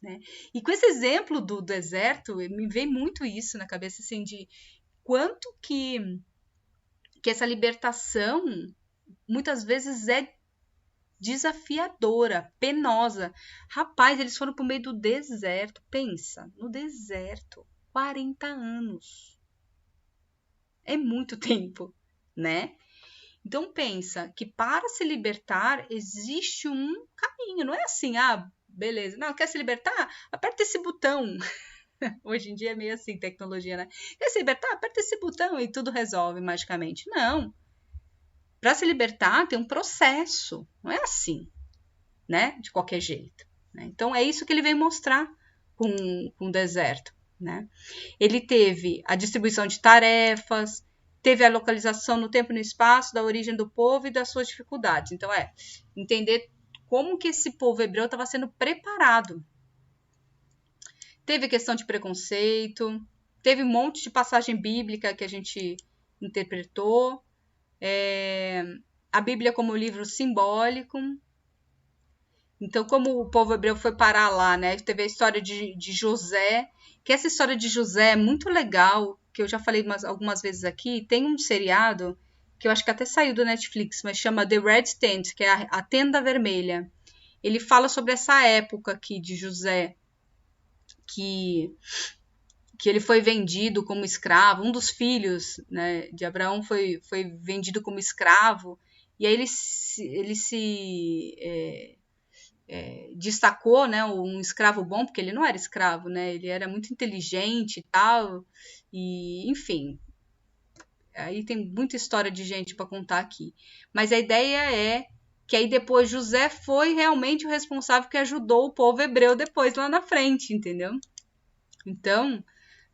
né? E com esse exemplo do deserto, me veio muito isso na cabeça, assim, de quanto que essa libertação muitas vezes é desafiadora, penosa. Rapaz, eles foram para o meio do deserto. Pensa, no deserto, 40 anos. É muito tempo, né? Então pensa que para se libertar existe um caminho. Não é assim, beleza. Não, quer se libertar? Aperta esse botão. Hoje em dia é meio assim, tecnologia, né? Quer se libertar? Aperta esse botão e tudo resolve magicamente. Não. Para se libertar tem um processo. Não é assim, né? De qualquer jeito. Né? Então é isso que ele veio mostrar com o deserto, né? Ele teve a distribuição de tarefas, teve a localização no tempo e no espaço da origem do povo e das suas dificuldades. Então entender como que esse povo hebreu estava sendo preparado. Teve questão de preconceito, teve um monte de passagem bíblica que a gente interpretou, a Bíblia como livro simbólico. Então, como o povo hebreu foi parar lá, né? Teve a história de José, que essa história de José é muito legal, que eu já falei algumas vezes aqui. Tem um seriado, que eu acho que até saiu do Netflix, mas chama The Red Tent, que é a Tenda Vermelha. Ele fala sobre essa época aqui de José, que ele foi vendido como escravo. Um dos filhos, né, de Abraão foi vendido como escravo, e aí ele se destacou, né, um escravo bom, porque ele não era escravo, né, ele era muito inteligente e tal, e enfim, aí tem muita história de gente para contar aqui, mas a ideia é que aí depois José foi realmente o responsável que ajudou o povo hebreu depois lá na frente, entendeu? Então,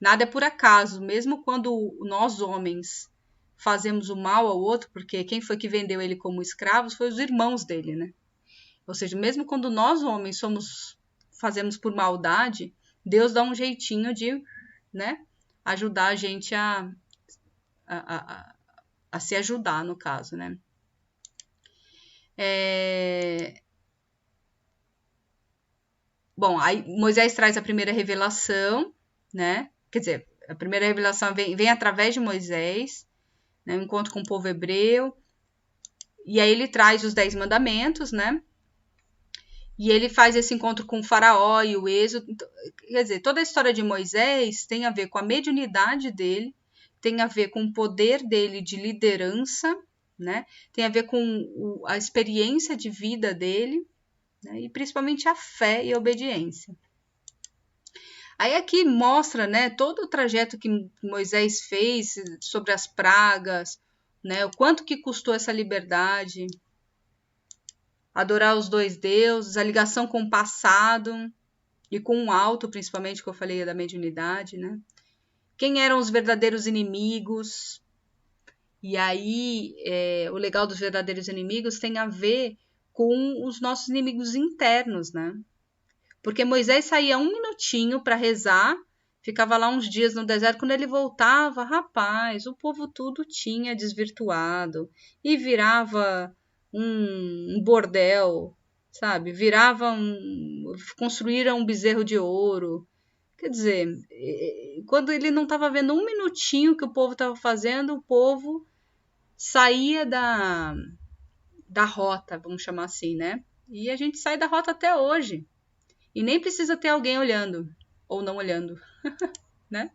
nada é por acaso, mesmo quando nós homens fazemos o mal ao outro, porque quem foi que vendeu ele como escravos foi os irmãos dele, né? Ou seja, mesmo quando nós homens fazemos por maldade, Deus dá um jeitinho de, né, ajudar a gente a se ajudar, no caso, né? Bom, aí Moisés traz a primeira revelação, né? Quer dizer, a primeira revelação vem através de Moisés, né? Um encontro com o povo hebreu. E aí ele traz os 10 mandamentos, né? E ele faz esse encontro com o faraó e o êxodo. Quer dizer, toda a história de Moisés tem a ver com a mediunidade dele, tem a ver com o poder dele de liderança, né? Tem a ver com a experiência de vida dele, né? E principalmente a fé e a obediência. Aí aqui mostra, né, todo o trajeto que Moisés fez sobre as pragas, né, o quanto que custou essa liberdade, adorar os dois deuses, a ligação com o passado e com o alto, principalmente, que eu falei da mediunidade, né? Quem eram os verdadeiros inimigos? E aí, o legal dos verdadeiros inimigos tem a ver com os nossos inimigos internos, né? Porque Moisés saía um minutinho para rezar, ficava lá uns dias no deserto. Quando ele voltava, rapaz, o povo tudo tinha desvirtuado e virava um bordel, sabe? Construíram um bezerro de ouro. Quer dizer, quando ele não estava vendo um minutinho que o povo estava fazendo, o povo saía da rota, vamos chamar assim, né? E a gente sai da rota até hoje. E nem precisa ter alguém olhando, ou não olhando, né?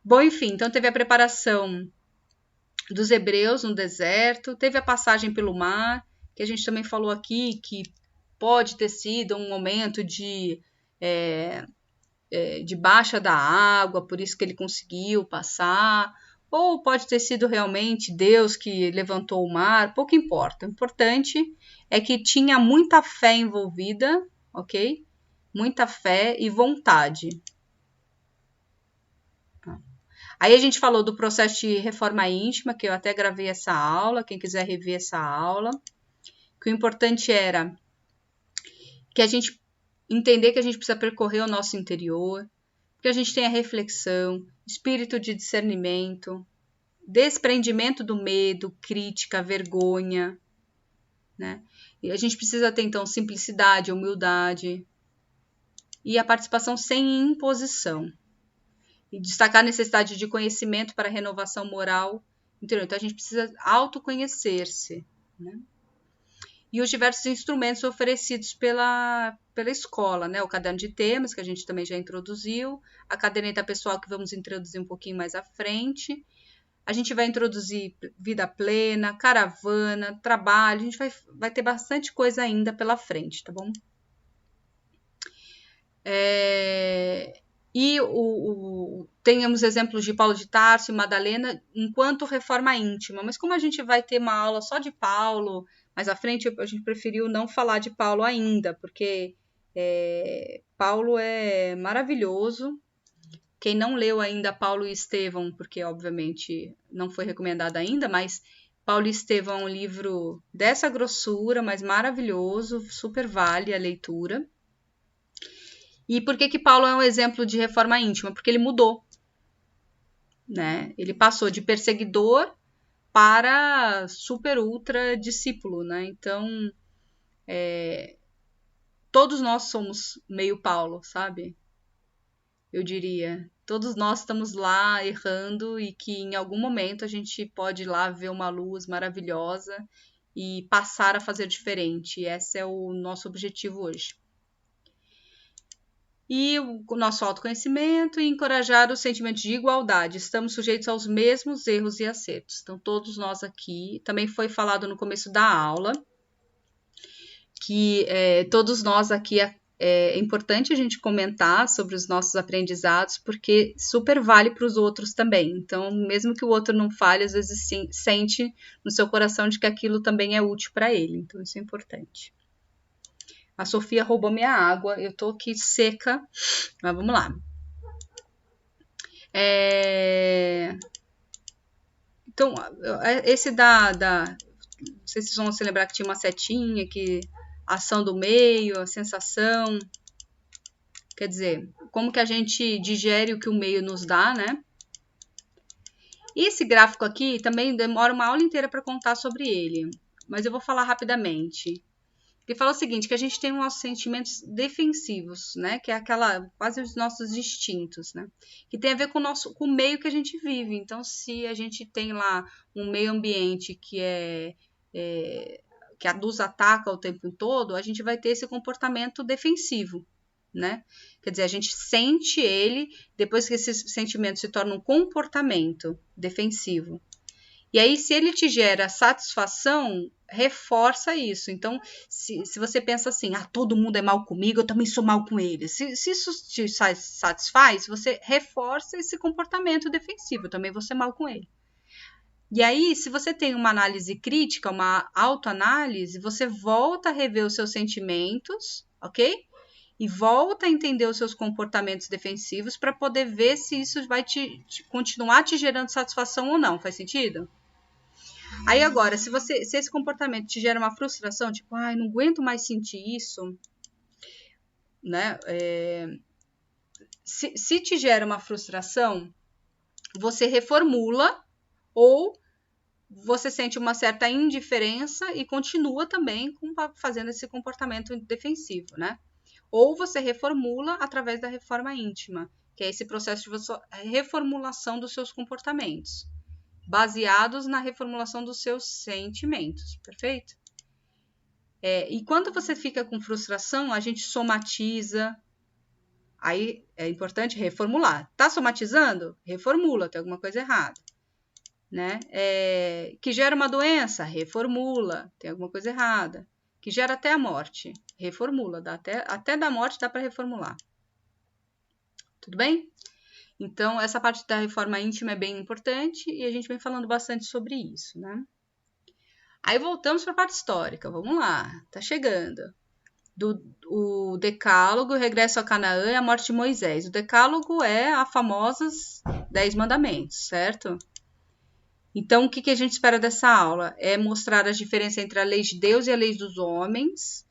Bom, enfim, então teve a preparação dos hebreus no deserto, teve a passagem pelo mar, que a gente também falou aqui, que pode ter sido um momento de baixa da água, por isso que ele conseguiu passar, ou pode ter sido realmente Deus que levantou o mar, pouco importa. O importante é que tinha muita fé envolvida, ok? Muita fé e vontade. Aí a gente falou do processo de reforma íntima, que eu até gravei essa aula, quem quiser rever essa aula, que o importante era que a gente entender que a gente precisa percorrer o nosso interior, que a gente tenha reflexão, espírito de discernimento, desprendimento do medo, crítica, vergonha, né? E a gente precisa ter, então, simplicidade, humildade e a participação sem imposição. E destacar a necessidade de conhecimento para a renovação moral interior. Então, a gente precisa autoconhecer-se, né? E os diversos instrumentos oferecidos pela escola, né? O caderno de temas, que a gente também já introduziu, a caderneta pessoal, que vamos introduzir um pouquinho mais à frente. A gente vai introduzir vida plena, caravana, trabalho, a gente vai ter bastante coisa ainda pela frente, tá bom? E tenhamos exemplos de Paulo de Tarso e Madalena enquanto reforma íntima, mas como a gente vai ter uma aula só de Paulo, mais à frente a gente preferiu não falar de Paulo ainda, porque Paulo é maravilhoso. Quem não leu ainda Paulo e Estevão, porque obviamente não foi recomendado ainda, mas Paulo e Estevão é um livro dessa grossura, mas maravilhoso, super vale a leitura. E por que Paulo é um exemplo de reforma íntima? Porque ele mudou, né? Ele passou de perseguidor para super ultra discípulo, né? Então, todos nós somos meio Paulo, sabe? Eu diria. Todos nós estamos lá errando e que em algum momento a gente pode ir lá ver uma luz maravilhosa e passar a fazer diferente. Esse é o nosso objetivo hoje. E o nosso autoconhecimento e encorajar o sentimento de igualdade. Estamos sujeitos aos mesmos erros e acertos. Então, todos nós aqui, também foi falado no começo da aula, que todos nós aqui é importante a gente comentar sobre os nossos aprendizados, porque super vale para os outros também. Então, mesmo que o outro não fale, às vezes sente no seu coração de que aquilo também é útil para ele. Então, isso é importante. A Sofia roubou minha água, eu tô aqui seca, mas vamos lá. Então, esse não sei se vocês vão se lembrar que tinha uma setinha, que a ação do meio, a sensação, quer dizer, como que a gente digere o que o meio nos dá, né? E esse gráfico aqui também demora uma aula inteira para contar sobre ele, mas eu vou falar rapidamente. Ele fala o seguinte, que a gente tem os nossos sentimentos defensivos, né? Que é quase os nossos instintos, né? Que tem a ver com o meio que a gente vive. Então, se a gente tem lá um meio ambiente que nos ataca o tempo todo, a gente vai ter esse comportamento defensivo, né? Quer dizer, a gente sente ele, depois que esse sentimento se torna um comportamento defensivo. E aí, se ele te gera satisfação, reforça isso. Então, se você pensa assim, todo mundo é mal comigo, eu também sou mal com eles. Se isso te satisfaz, você reforça esse comportamento defensivo, eu também vou ser mal com ele. E aí, se você tem uma análise crítica, uma autoanálise, você volta a rever os seus sentimentos, ok? E volta a entender os seus comportamentos defensivos para poder ver se isso vai continuar te gerando satisfação ou não. Faz sentido? Aí agora, se esse comportamento te gera uma frustração, tipo, não aguento mais sentir isso, né? Se te gera uma frustração, você reformula ou você sente uma certa indiferença e continua também fazendo esse comportamento defensivo, né? Ou você reformula através da reforma íntima, que é esse processo de reformulação dos seus comportamentos, baseados na reformulação dos seus sentimentos, perfeito? E quando você fica com frustração, a gente somatiza. Aí é importante reformular. Tá somatizando? Reformula, tem alguma coisa errada. Né? Que gera uma doença, reformula, tem alguma coisa errada. Que gera até a morte, reformula, até da morte dá para reformular. Tudo bem? Então, essa parte da reforma íntima é bem importante e a gente vem falando bastante sobre isso, né? Aí voltamos para a parte histórica, vamos lá, tá chegando. O Decálogo, o regresso a Canaã e a morte de Moisés. O Decálogo é a famosos 10 mandamentos, certo? Então, o que a gente espera dessa aula? É mostrar a diferença entre a lei de Deus e a lei dos homens,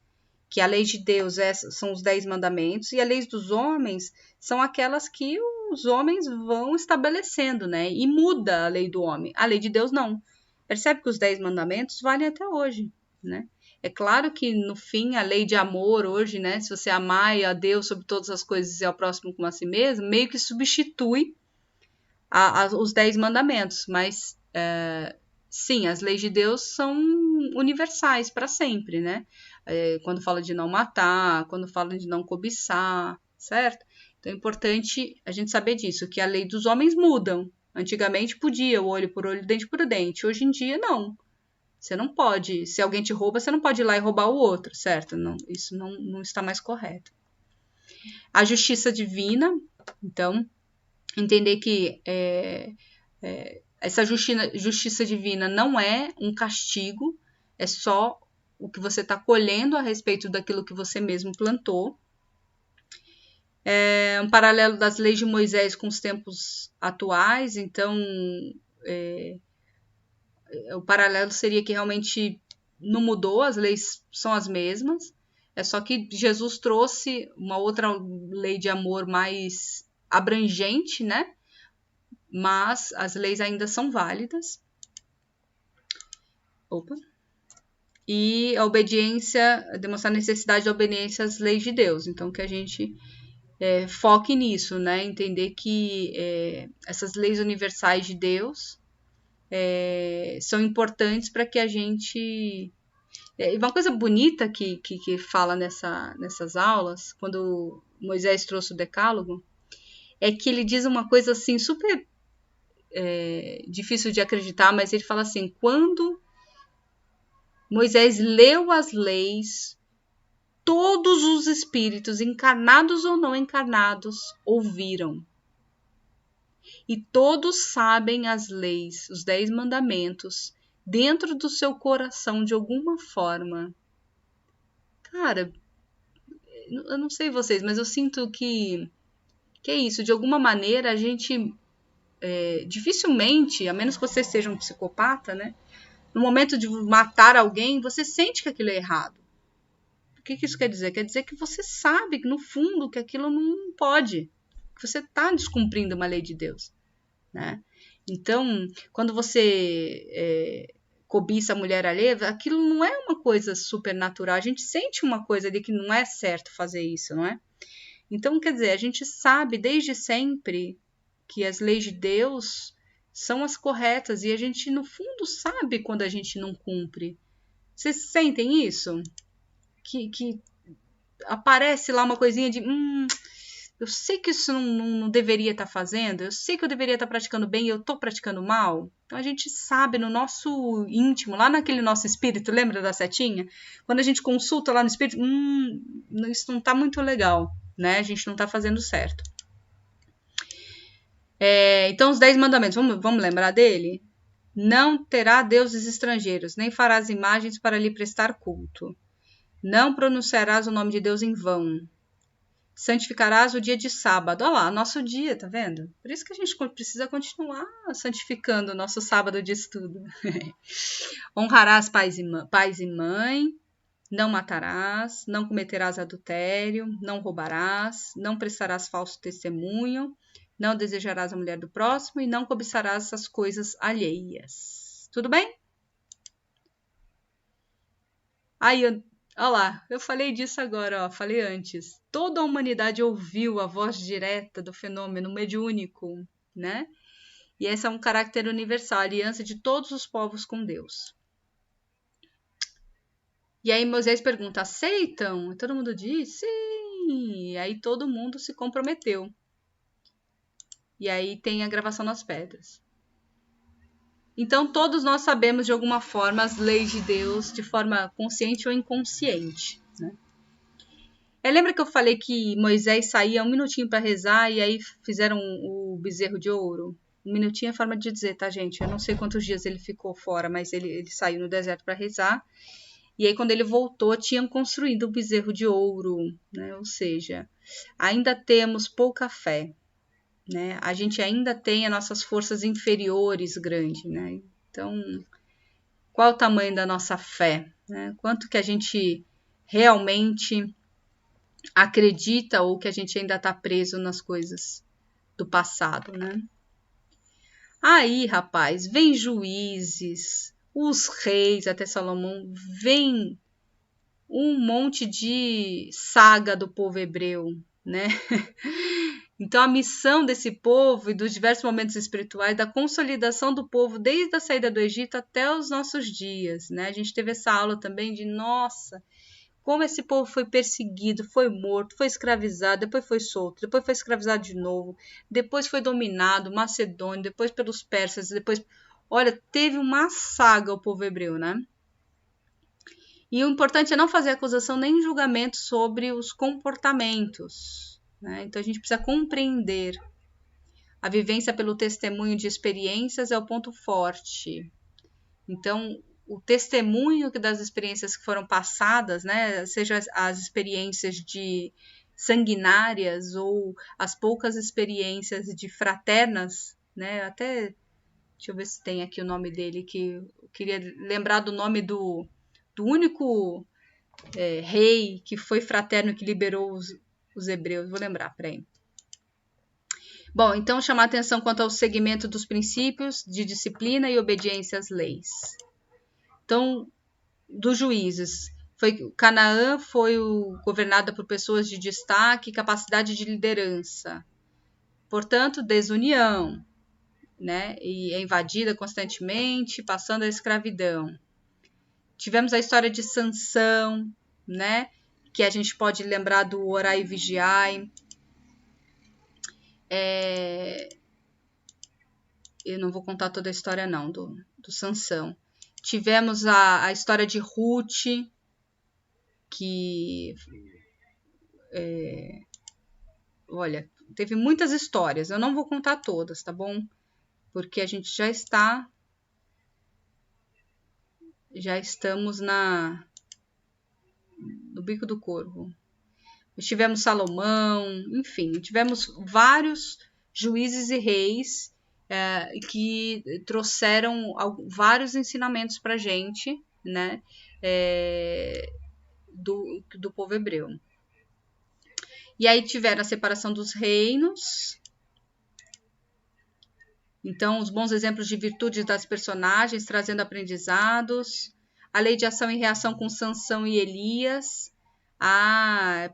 que a lei de Deus são os 10 mandamentos, e a lei dos homens são aquelas que os homens vão estabelecendo, né? E muda a lei do homem. A lei de Deus não. Percebe que os 10 mandamentos valem até hoje, né? É claro que, no fim, a lei de amor hoje, né? Se você amar a Deus sobre todas as coisas e ao próximo como a si mesmo, meio que substitui os 10 mandamentos, mas sim, as leis de Deus são universais para sempre, né? Quando fala de não matar, quando fala de não cobiçar, certo? Então é importante a gente saber disso, que a lei dos homens mudam. Antigamente podia, o olho por olho, dente por dente. Hoje em dia, não. Você não pode, se alguém te rouba, você não pode ir lá e roubar o outro, certo? Não, isso não está mais correto. A justiça divina, então, entender que essa justiça divina não é um castigo, é só o que você está colhendo a respeito daquilo que você mesmo plantou. Um paralelo das leis de Moisés com os tempos atuais, então o paralelo seria que realmente não mudou, as leis são as mesmas, é só que Jesus trouxe uma outra lei de amor mais abrangente, né? Mas as leis ainda são válidas. E a obediência, demonstrar a necessidade da obediência às leis de Deus. Então, que a gente foque nisso, né? Entender que essas leis universais de Deus são importantes para que a gente... uma coisa bonita que fala nessas aulas, quando Moisés trouxe o Decálogo, é que ele diz uma coisa assim super difícil de acreditar, mas ele fala assim: quando Moisés leu as leis, todos os espíritos, encarnados ou não encarnados, ouviram. E todos sabem as leis, os 10 mandamentos, dentro do seu coração de alguma forma. Cara, eu não sei vocês, mas eu sinto que é isso. De alguma maneira, a gente dificilmente, a menos que você seja um psicopata, né? No momento de matar alguém, você sente que aquilo é errado. O que isso quer dizer? Quer dizer que você sabe, no fundo, que aquilo não pode. Que você está descumprindo uma lei de Deus, né? Então, quando você cobiça a mulher alheia, aquilo não é uma coisa supernatural. A gente sente uma coisa de que não é certo fazer isso, não é? Então, quer dizer, a gente sabe desde sempre que as leis de Deus são as corretas e a gente, no fundo, sabe quando a gente não cumpre. Vocês sentem isso? Que aparece lá uma coisinha de Eu sei que isso não deveria estar fazendo, eu sei que eu deveria estar praticando bem e eu estou praticando mal. Então a gente sabe no nosso íntimo, lá naquele nosso espírito, lembra da setinha? Quando a gente consulta lá no espírito, isso não está muito legal, né? A gente não está fazendo certo. Então os 10 mandamentos, vamos lembrar dele? Não terá deuses estrangeiros, nem farás imagens para lhe prestar culto. Não pronunciarás o nome de Deus em vão. Santificarás o dia de sábado. Olha lá, nosso dia, tá vendo? Por isso que a gente precisa continuar santificando o nosso sábado de estudo. Honrarás pais e mãe. Não matarás. Não cometerás adultério. Não roubarás. Não prestarás falso testemunho. Não desejarás a mulher do próximo. E não cobiçarás as coisas alheias. Tudo bem? Aí, olha lá, eu falei disso agora, ó, falei antes. Toda a humanidade ouviu a voz direta do fenômeno mediúnico, né? E esse é um caráter universal, a aliança de todos os povos com Deus. E aí Moisés pergunta, aceitam? E todo mundo diz, sim. E aí todo mundo se comprometeu. E aí tem a gravação nas pedras. Então todos nós sabemos de alguma forma as leis de Deus, de forma consciente ou inconsciente, né? Lembra que eu falei que Moisés saía 1 minutinho para rezar e aí fizeram o bezerro de ouro? 1 minutinho é forma de dizer, tá, gente? Eu não sei quantos dias ele ficou fora, mas ele saiu no deserto para rezar. E aí, quando ele voltou, tinham construído o bezerro de ouro, né? Ou seja, ainda temos pouca fé, né? A gente ainda tem as nossas forças inferiores grandes, né? Então, qual o tamanho da nossa fé, né? Quanto que a gente realmente acredita ou que a gente ainda está preso nas coisas do passado, né? Aí, rapaz, vem Juízes, os reis, até Salomão, vem um monte de saga do povo hebreu, né? Então, a missão desse povo e dos diversos momentos espirituais, da consolidação do povo desde a saída do Egito até os nossos dias, né? A gente teve essa aula também de, nossa, como esse povo foi perseguido, foi morto, foi escravizado, depois foi solto, depois foi escravizado de novo, depois foi dominado, Macedônia, depois pelos persas, depois... Olha, teve uma saga o povo hebreu, né? E o importante é não fazer acusação nem julgamento sobre os comportamentos, né? Então a gente precisa compreender. A vivência pelo testemunho de experiências é o ponto forte. Então, o testemunho das experiências que foram passadas, né, seja as experiências de sanguinárias ou as poucas experiências de fraternas, né, até, deixa eu ver se tem aqui o nome dele, que eu queria lembrar do nome do único rei que foi fraterno, que liberou os hebreus, vou lembrar, peraí. Bom, então chamar atenção quanto ao segmento dos princípios de disciplina e obediência às leis. Então, dos juízes, Canaã foi governada por pessoas de destaque e capacidade de liderança. Portanto, desunião, né? E é invadida constantemente, passando a escravidão. Tivemos a história de Sansão, né? Que a gente pode lembrar do orai e vigiai. Eu não vou contar toda a história, não, do Sansão. Tivemos a história de Ruth, que... olha, teve muitas histórias. Eu não vou contar todas, tá bom? Porque a gente já estamos no bico do corvo. Tivemos Salomão, enfim, tivemos vários juízes e reis que trouxeram vários ensinamentos para a gente, né, do povo hebreu. E aí tiveram a separação dos reinos. Então, os bons exemplos de virtudes das personagens, trazendo aprendizados. A lei de ação e reação com Sansão e Elias.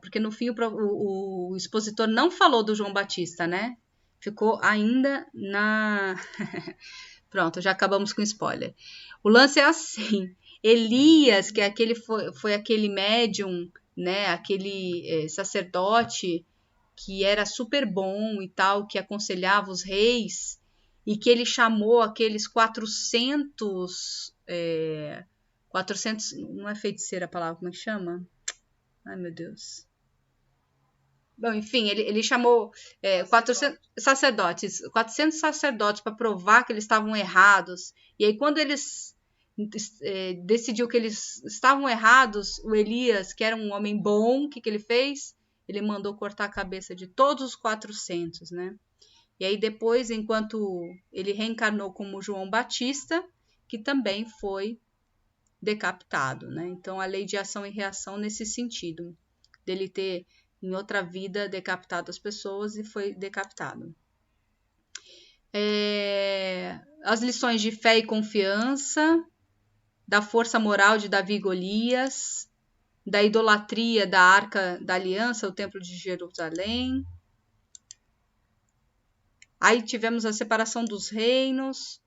Porque no fim o expositor não falou do João Batista, né? Ficou ainda na... Pronto, já acabamos com spoiler. O lance é assim. Elias, que foi aquele médium, né? Aquele sacerdote que era super bom e tal, que aconselhava os reis, e que ele chamou aqueles 400, não é feiticeira a palavra, como é que chama? Ai, meu Deus. Bom, enfim, ele chamou 400 sacerdotes para provar que eles estavam errados. E aí, quando eles decidiu que eles estavam errados, o Elias, que era um homem bom, o que ele fez? Ele mandou cortar a cabeça de todos os 400, né? E aí depois, enquanto ele reencarnou como João Batista, que também foi decapitado, né? Então, a lei de ação e reação nesse sentido, dele ter em outra vida decapitado as pessoas e foi decapitado. As lições de fé e confiança, da força moral de Davi e Golias, da idolatria da Arca da Aliança, o Templo de Jerusalém. Aí tivemos a separação dos reinos.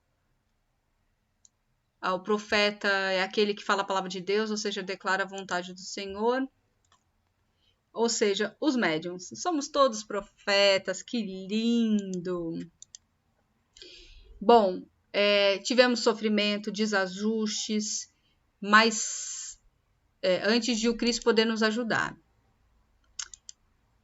O profeta é aquele que fala a palavra de Deus, ou seja, declara a vontade do Senhor. Ou seja, os médiuns. Somos todos profetas, que lindo! Bom, tivemos sofrimento, desajustes, mas antes de o Cristo poder nos ajudar.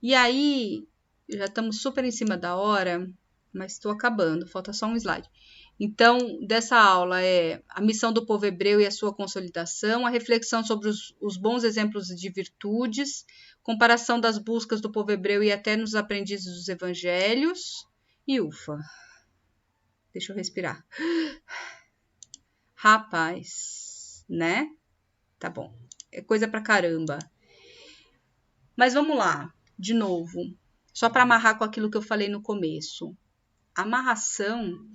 E aí, já estamos super em cima da hora, mas estou acabando, falta só um slide. Então, dessa aula é a missão do povo hebreu e a sua consolidação, a reflexão sobre os bons exemplos de virtudes, comparação das buscas do povo hebreu e até nos aprendizes dos evangelhos, e ufa, deixa eu respirar. Rapaz, né? Tá bom, é coisa pra caramba. Mas vamos lá, de novo, só para amarrar com aquilo que eu falei no começo. A amarração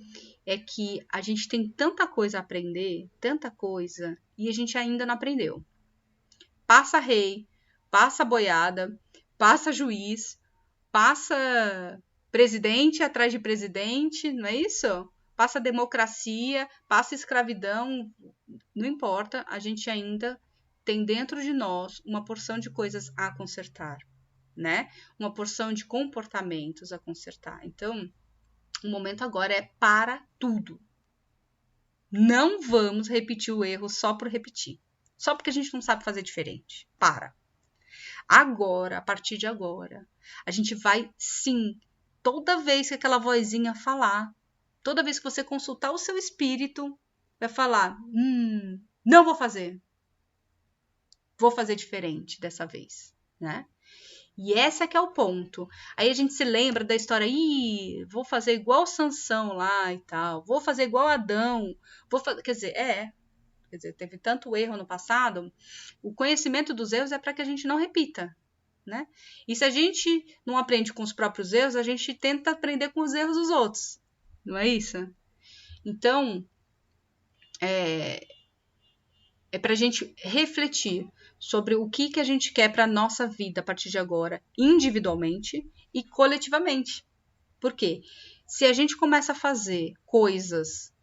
é que a gente tem tanta coisa a aprender, tanta coisa, e a gente ainda não aprendeu. Passa rei, passa boiada, passa juiz, passa presidente atrás de presidente, não é isso? Passa democracia, passa escravidão, não importa, a gente ainda tem dentro de nós uma porção de coisas a consertar, né? Uma porção de comportamentos a consertar. Então, o momento agora é para tudo. Não vamos repetir o erro só por repetir. Só porque a gente não sabe fazer diferente. Para. Agora, a partir de agora, a gente vai, sim, toda vez que aquela vozinha falar, toda vez que você consultar o seu espírito, vai falar, não vou fazer. Vou fazer diferente dessa vez, né? E esse é que é o ponto. Aí a gente se lembra da história, vou fazer igual Sansão lá e tal, vou fazer igual Adão, quer dizer, teve tanto erro no passado, o conhecimento dos erros é para que a gente não repita, né? E se a gente não aprende com os próprios erros, a gente tenta aprender com os erros dos outros, não é isso? Então, é para a gente refletir sobre o que a gente quer para a nossa vida a partir de agora, individualmente e coletivamente. Por quê? Se a gente começa a fazer coisas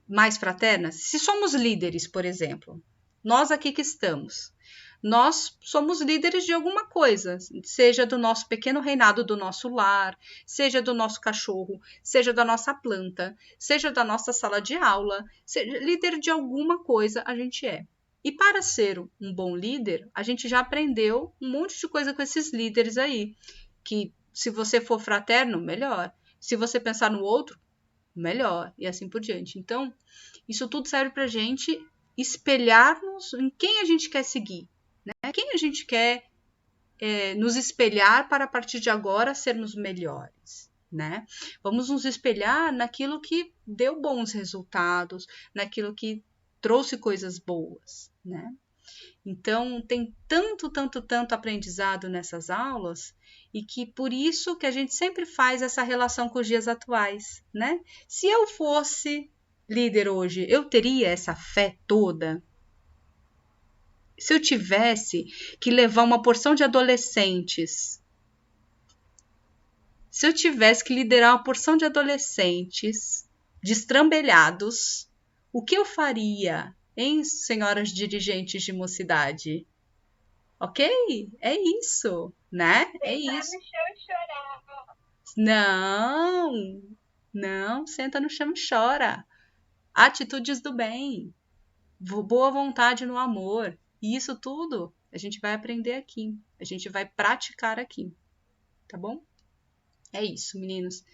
mais fraternas, se somos líderes, por exemplo, nós aqui que estamos, nós somos líderes de alguma coisa, seja do nosso pequeno reinado do nosso lar, seja do nosso cachorro, seja da nossa planta, seja da nossa sala de aula, seja líder de alguma coisa a gente é. E para ser um bom líder, a gente já aprendeu um monte de coisa com esses líderes aí, que se você for fraterno, melhor. Se você pensar no outro, melhor, e assim por diante. Então, isso tudo serve para a gente espelhar-nos em quem a gente quer seguir, né? Quem a gente quer nos espelhar para, a partir de agora, sermos melhores, né? Vamos nos espelhar naquilo que deu bons resultados, naquilo que trouxe coisas boas, né? Então, tem tanto aprendizado nessas aulas e que por isso que a gente sempre faz essa relação com os dias atuais, né? Se eu fosse líder hoje, eu teria essa fé toda? Se eu tivesse que levar uma porção de adolescentes, se eu tivesse que liderar uma porção de adolescentes destrambelhados, o que eu faria, hein, senhoras dirigentes de mocidade? Ok? É isso, né? É isso. Mexer chorar. Não, senta no chão e chora. Atitudes do bem, boa vontade no amor. E isso tudo a gente vai aprender aqui. A gente vai praticar aqui. Tá bom? É isso, meninos.